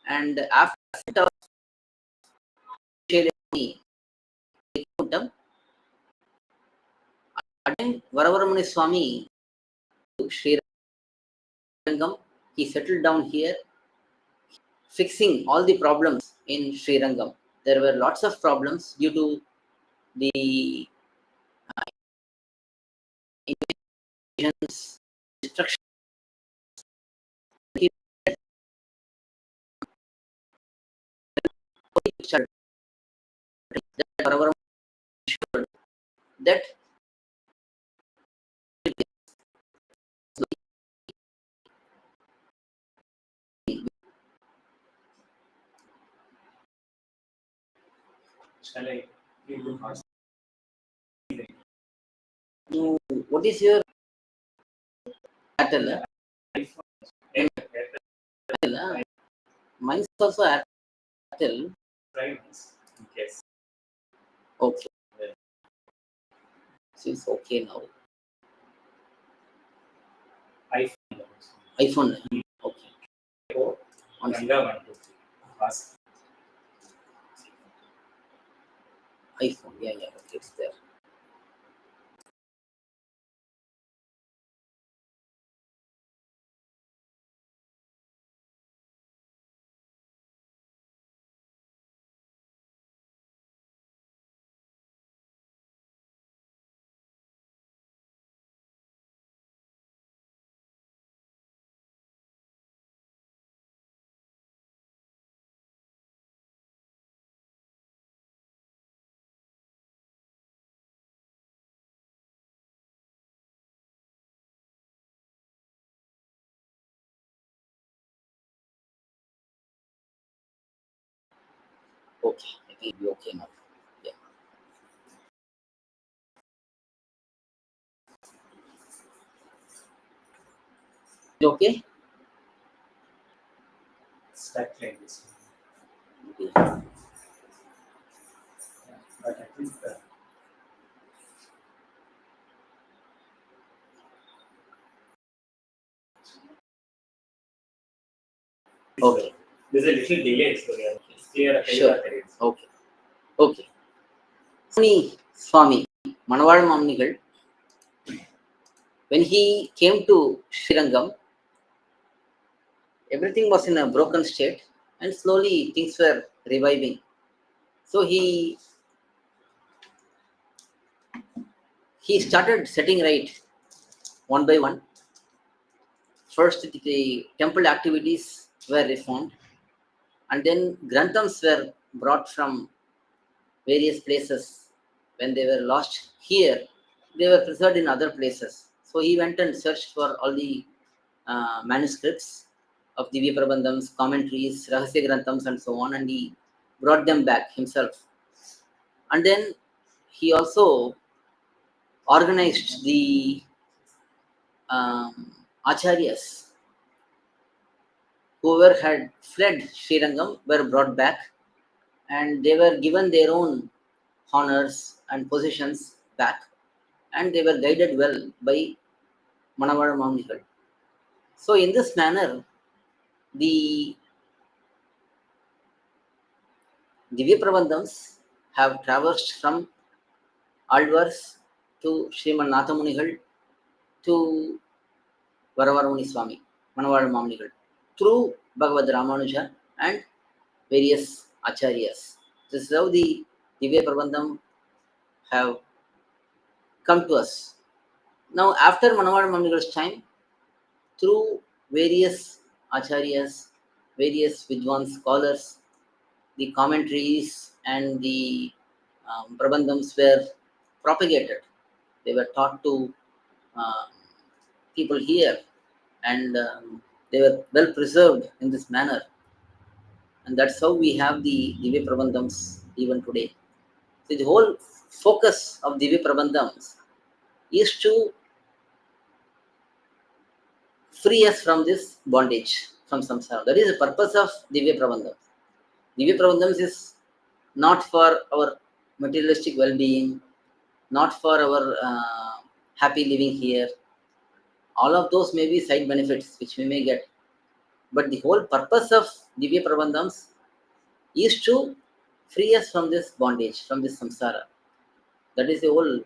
and after again varavarmuni swAmy to Srirangam, he settled down here, fixing all the problems in Srirangam. There were lots of problems due to the invasions, destruction. That Shall I give you first? what is your Airtel? Mine is also Airtel. Yes. Okay. Seems okay now. iPhone. Okay. On Ganga 1, 2, 3. Fast. iPhone. Yeah, okay, it's there. Okay, I think it'll be okay now. Yeah. Okay? Stuck like this. Okay. But I think Okay. There's a little delay, so we are clear. Sure. Okay. Okay. Swami, Manawal Mamnigal, when he came to Srirangam, everything was in a broken state and slowly things were reviving. So he started setting right one by one. First, the temple activities were reformed, and then granthams were brought from various places. When they were lost here, they were preserved in other places. So he went and searched for all the manuscripts of dhivyaprabandhams, commentaries, rahasya granthams, and so on, and he brought them back himself. And then he also organized the acharyas. Whoever had fled Srirangam were brought back, and they were given their own honors and positions back, and they were guided well by Manawal Mamnigal. So in this manner, the Divya Prabandhams have traversed from Alvars to Sriman Nathamunigal to Varavarmuni Swami, Manawal Mamnigal, through Bhagavad Ramanuja and various Acharyas. This is how the Divya Prabandham have come to us. Now, after Manawal Mamnigal's time, through various Acharyas, various Vidwan scholars, the commentaries and the prabandhams were propagated. They were taught to people here, and they were well preserved in this manner. And that's how we have the Divya Prabandhams even today. So the whole focus of Divya Prabandhams is to free us from this bondage, from samsara. That is the purpose of dhivyaprabandham. Dhivyaprabandham is not for our materialistic well-being, not for our happy living here. All of those may be side benefits which we may get. But the whole purpose of dhivyaprabandhams is to free us from this bondage, from this samsara. That is the whole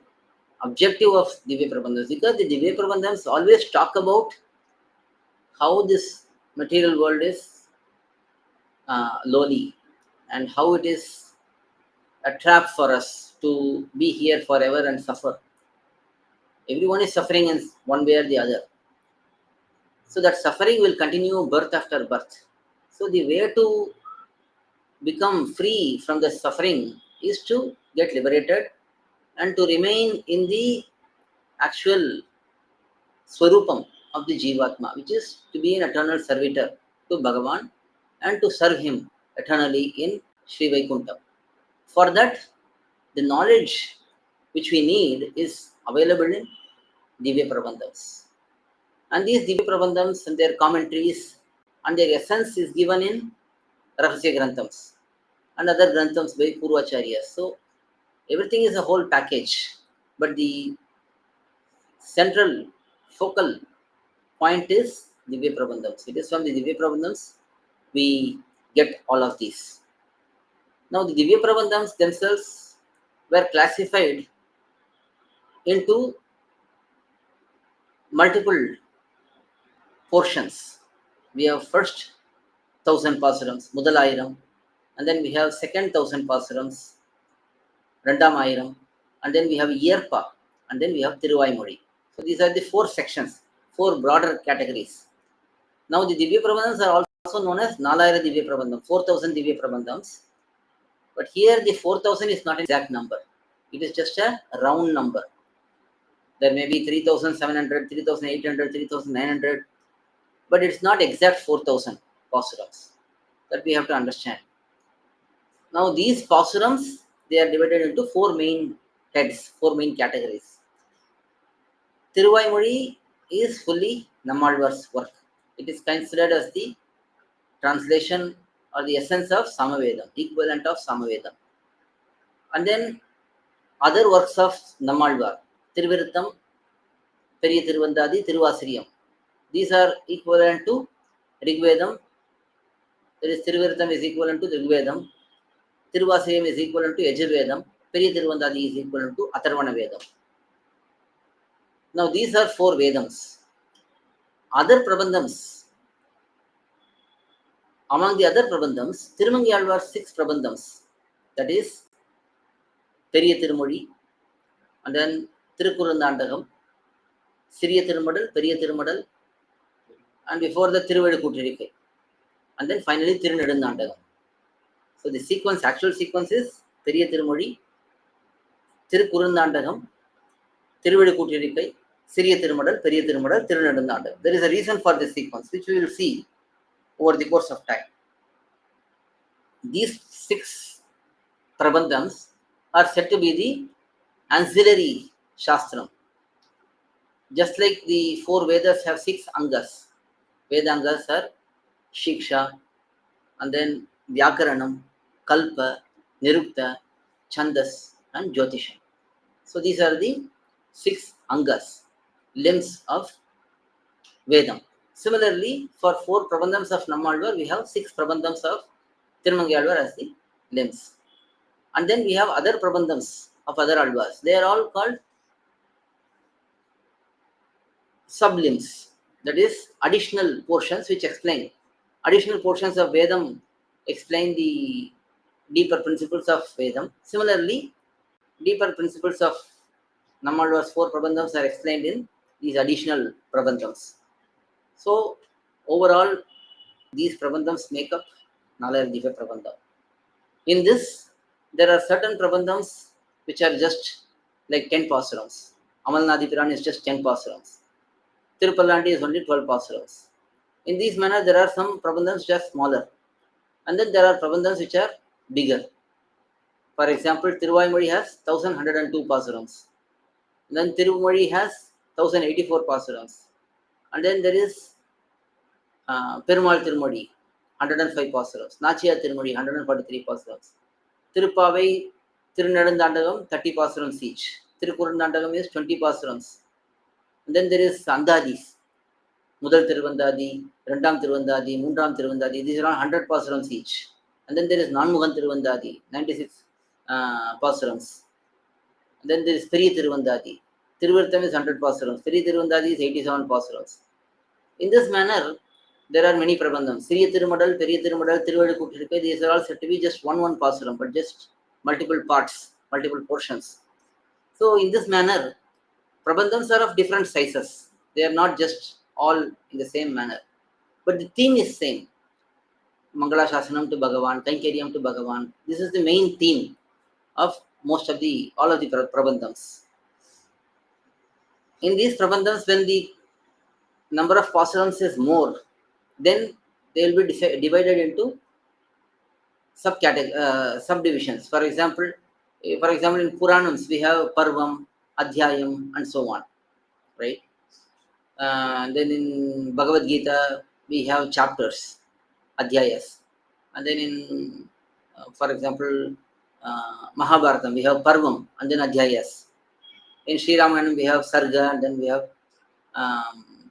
objective of dhivyaprabandhams. Because the dhivyaprabandhams always talk about how this material world is lowly and how it is a trap for us to be here forever and suffer. Everyone is suffering in one way or the other. So that suffering will continue birth after birth. So the way to become free from the suffering is to get liberated and to remain in the actual swarupam of the Jivatma, which is to be an eternal servitor to Bhagavan and to serve him eternally in SrIvaishNava. For that, the knowledge which we need is available in dhivyaprabandhams. And these dhivyaprabandhams and their commentaries and their essence is given in rahasya granthams and other granthams by pUrvAchArya. So everything is a whole package, but the central focal point is dhivyaprabandhams. It is from the dhivyaprabandhams we get all of these. Now the dhivyaprabandhams themselves were classified into multiple portions. We have first 1000 pasarams, Mudalayiram, and then we have second 1000 pasarams, Randamayiram, and then we have Iyarpa, and then we have Thiruvaimozhi. So these are the four sections, four broader categories. Now the dhivyaprabandhams are also known as Nalayira dhivyaprabandham, 4000 dhivyaprabandhams. But here the 4000 is not an exact number. It is just a round number. There may be 3700, 3800, 3900, but it's not exact 4000 pasurams. That we have to understand. Now these pasurams, they are divided into four main heads, four main categories. Thiruvaimozhi is fully Nammalvar's work. It is considered as the translation or the essence of Samavedam, equivalent of Samavedam. And then other works of Nammalvar, Thiruviruttam, Periya Tiruvandadi, Thiruvasiriyam. These are equivalent to Rigvedam. That is, Thiruviruttam is equivalent to Rigvedam. Thiruvasiriyam is equivalent to Yajurvedam. Periya Tiruvandadi is equivalent to Atharvana Vedam. Now these are four Vedams. Other prabandhams, among the other prabandhams, Tirumangiyalvar 6 prabandhams, that is Periya Tirumozhi, and then Thirukurandandagam, Siriya Thirumadal, Periya Thirumadal, and before the Thiruvazhukuttirikkai, and then finally Thirunedundandagam. So the sequence, actual sequence is Periya Tirumozhi, Thirukurandandagam, Thiruvazhukuttirikkai, Siriya Thirumadal, Periya Thirumadal, Thirunedundandagam. There is a reason for this sequence, which we will see over the course of time. These 6 prabandhams are said to be the ancillary Shastram. Just like the 4 Vedas have 6 Angas. Vedangas are Shiksha, and then Vyakaranam, Kalpa, Nirukta, Chandas, and Jyotisham. So these are the 6 Angas, limbs of Vedam. Similarly, for 4 prabandhams of Nammalvar, we have 6 prabandhams of Tirumangiyalvar as the limbs. And then we have other prabandhams of other alvars. They are all called sublimbs. That is, additional portions which explain. Additional portions of Vedam explain the deeper principles of Vedam. Similarly, deeper principles of Nammalvar's 4 prabandhams are explained in these additional prabandhams. So, overall, these prabandhams make up Nalayira dhivyaprabandham. In this, there are certain prabandhams which are just like 10 pasurams. Amalnadi Puran is just 10 pasurams. Tirupallandi is only 12 pasurams. In this manner, there are some prabandhams which are smaller. And then there are prabandhams which are bigger. For example, Thiruvaimozhi has 1102 pasurams. Then Tirumozhi has 1084 pasurams. And then there is Perumal Tirumadi, 105 pasurams. Nachiyar Tirumadi, 143 pasurams. Tirupavai, Tirunadandandagam, 30 pasurams each. Tirukurundandagam is 20 pasurams. And then there is Andadis. Mudal Tiruvandadi, Rendam Tiruvandadi, Mundram Tiruvandadi. These are all 100 pasurams each. And then there is Nanmugan Tiruvandadi, 96 pasurams. And then there is Peri Tiruvandadi. Tiruvartham is 100 pasurams. Peri Tiruvandadi is 87 pasurams. In this manner, there are many prabandhams. Siriya Tirumadal, Periya Tirumadal, Tiruvadukuttirikkai, these are all said to be just one pasuram, but just multiple parts, multiple portions. So in this manner, prabandhams are of different sizes. They are not just all in the same manner. But the theme is same. Mangala Shasanam to bhagavAn, kainkaryam to bhagavaN. This is the main theme of all of the prabandhams. In these prabandhams, when the number of pasurams is more, then they will be divided into subdivisions. For example, in Puranams we have Parvam, Adhyayam, and so on, right? Then in Bhagavad Gita we have chapters, Adhyayas, and then in, for example, Mahabharatam we have Parvam and then Adhyayas. In SrIvaishNava we have Sarga and then we have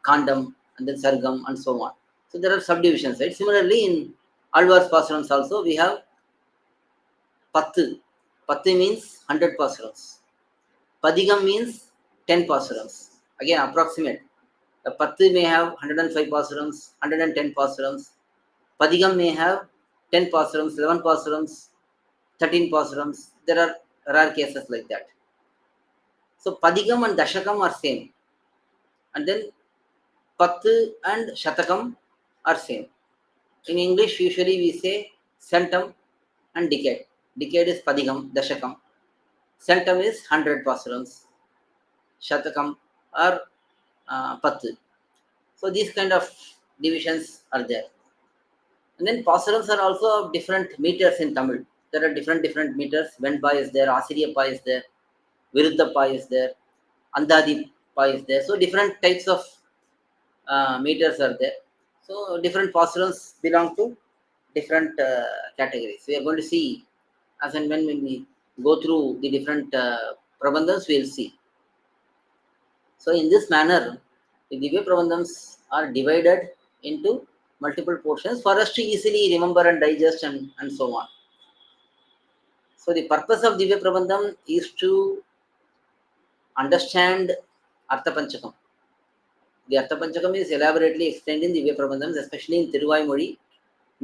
Kandam and then Sargam and so on. So there are subdivisions, right? Similarly, in AzhwArs pasarams also we have Pattu. Pattu means 100 pasarams. Padigam means 10 pasarams. Again, approximate. The Pattu may have 105 pasarams, 110 pasarams. Padigam may have 10 pasarams, 11 pasarams, 13 pasarams. There are rare cases like that. So Padigam and Dashakam are same. And then Pattu and Shatakam are same. In English, usually we say centum and decade. Decade is Padigam, Dashakam. Centum is 100 pasarams. Shatakam or Pattu. So these kind of divisions are there. And then pasarams are also of different meters in Tamil. There are different meters. Venpa is there, Asiriyappa is there, Viruddhappa is there, Andadi Pa is there. So different types of meters are there. So different pasarams belong to different categories. We are going to see as and when we go through the different prabandhams, we will see. So in this manner, the Divya Prabandhams are divided into multiple portions for us to easily remember and digest and so on. So the purpose of Divya Prabandham is to understand Artha Panchakam. The Artha Panchakam is elaborately explained in Divya Prabandhams, especially in Thiruvaimozhi.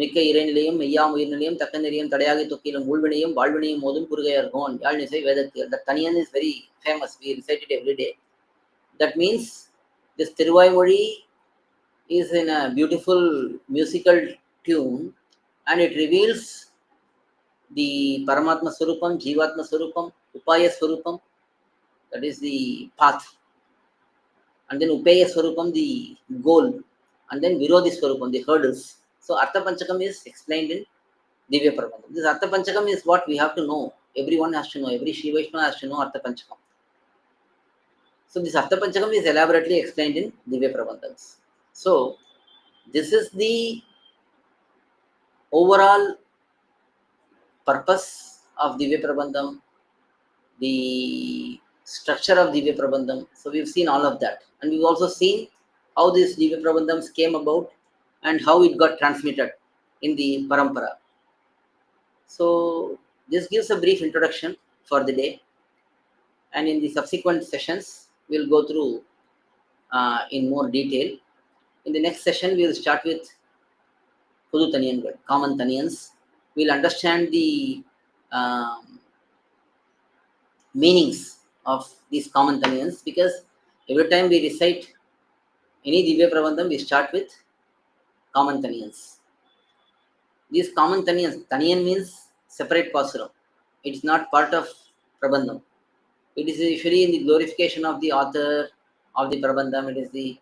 மிக்க இறைநிலையும் மெய்யாம் உயிர்நிலையும் தக்க நெறியும் தடையாகி தொக்கிலும் ஊழ்வினையும் வாழ்வினையும் மோதும் குறுகையர் cone யாழ் நிசை வேதத்தில். The Thaniyans is very famous. We recite it every day. That means this Thiruvaimozhi is in a beautiful musical tune and it reveals the Paramatma Swarupam, Jivatma Swarupam, Upaya Swarupam, that is the path, and then Upaya Swarupam, the goal, and then Virodhi Swarupam, the hurdles. So Artha Panchakam is explained in Divya Prabandham. This Artha Panchakam is what we have to know. Everyone has to know. Every SrIvaishnava has to know Artha Panchakam. So this Artha Panchakam is elaborately explained in Divya Prabandhams. So this is the overall purpose of Divya Prabandham, the structure of Divya Prabandham. So we've seen all of that. And we've also seen how these Divya Prabandhams came about and how it got transmitted in the paramparA. So this gives a brief introduction for the day. And in the subsequent sessions, we'll go through in more detail. In the next session, we'll start with Pudu Thaniyangal, common Thaniyans. We'll understand the meanings of these common Thaniyans, because every time we recite any Divya Prabandham, we start with common Thaniyans. These common Thaniyans, Thaniyan means separate pasuram. It is not part of Prabandham. It is usually in the glorification of the author of the Prabandham. It is the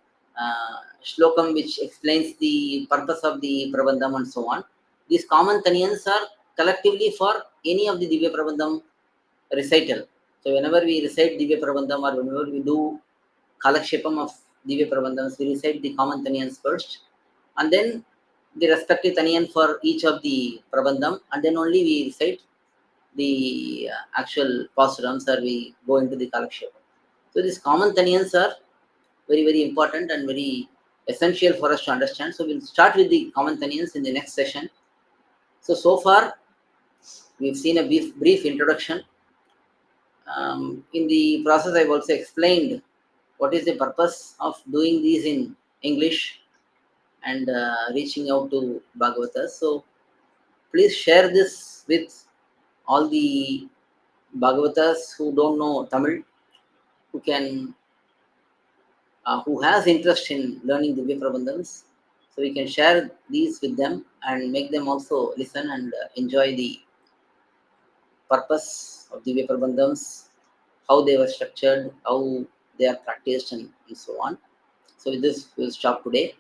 shlokam which explains the purpose of the Prabandham and so on. These common Thaniyans are collectively for any of the Divya Prabandham recital. So whenever we recite Divya Prabandham or whenever we do Kalakshepam of Divya Prabandhams, we recite the common Thaniyans first. and then the respective Thaniyan for each of the prabandham, and then only we recite the actual pasturams, or we go into the kalakshepam. So these common Thaniyans are very, very important and very essential for us to understand. So we'll start with the common Thaniyans in the next session. So far we've seen a brief introduction. In the process, I've also explained what is the purpose of doing these in English and reaching out to Bhagavatas. So please share this with all the Bhagavatas who don't know Tamil, who has interest in learning dhivyaprabandhams. So we can share these with them and make them also listen and enjoy the purpose of dhivyaprabandhams, how they were structured, how they are practiced, and so on. So with this, we'll stop today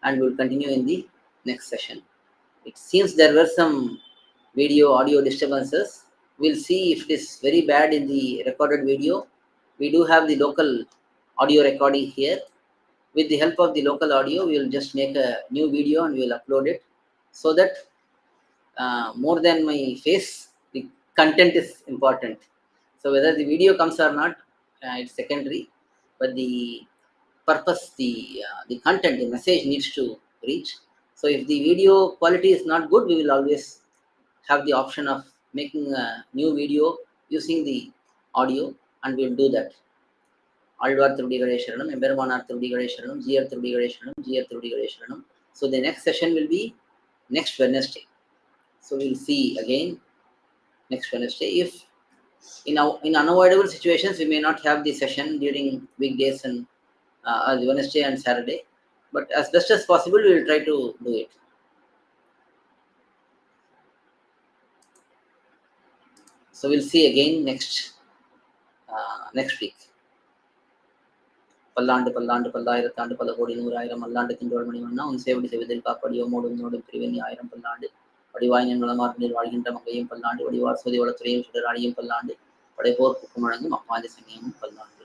and we'll continue in the next session. It seems there were some audio disturbances. We'll see if it is very bad in the recorded video. We do have the local audio recording here. With the help of the local audio, we will just make a new video and we will upload it, so that more than my face, the content is important. So whether the video comes or not, it's secondary, but the purpose, the content, the message needs to reach. So if the video quality is not good, we will always have the option of making a new video using the audio, and we will do that. AzhwArs and AchAryas. So the next session will be next Wednesday. So we'll see again next Wednesday. If in unavoidable situations, we may not have the session during weekdays and Wednesday and Saturday, but as best as possible, we will try to do it. So we'll see again next week. பல்லாண்டு பல்லாண்டு பல்லாயிரத்தாண்டு பல கோடி நூறாயிரம் அல்லாண்டு தின்றோள் மணிவண்ணா உன் சேவடி செய்வதில் காப்படியோம் மோடும் பிரிவெண்ணி ஆயிரம் பல்லாண்டு வடிவாயின் நலமார்பில் வாழ்கின்ற மங்கையும் பல்லாண்டு வடிவார் சோதி வளத்துறையும் சுடராடியும் பல்லாண்டு படைப்போர் புக்கு முழங்கும் அப்பாதி சமயமும் பல்லாண்டு.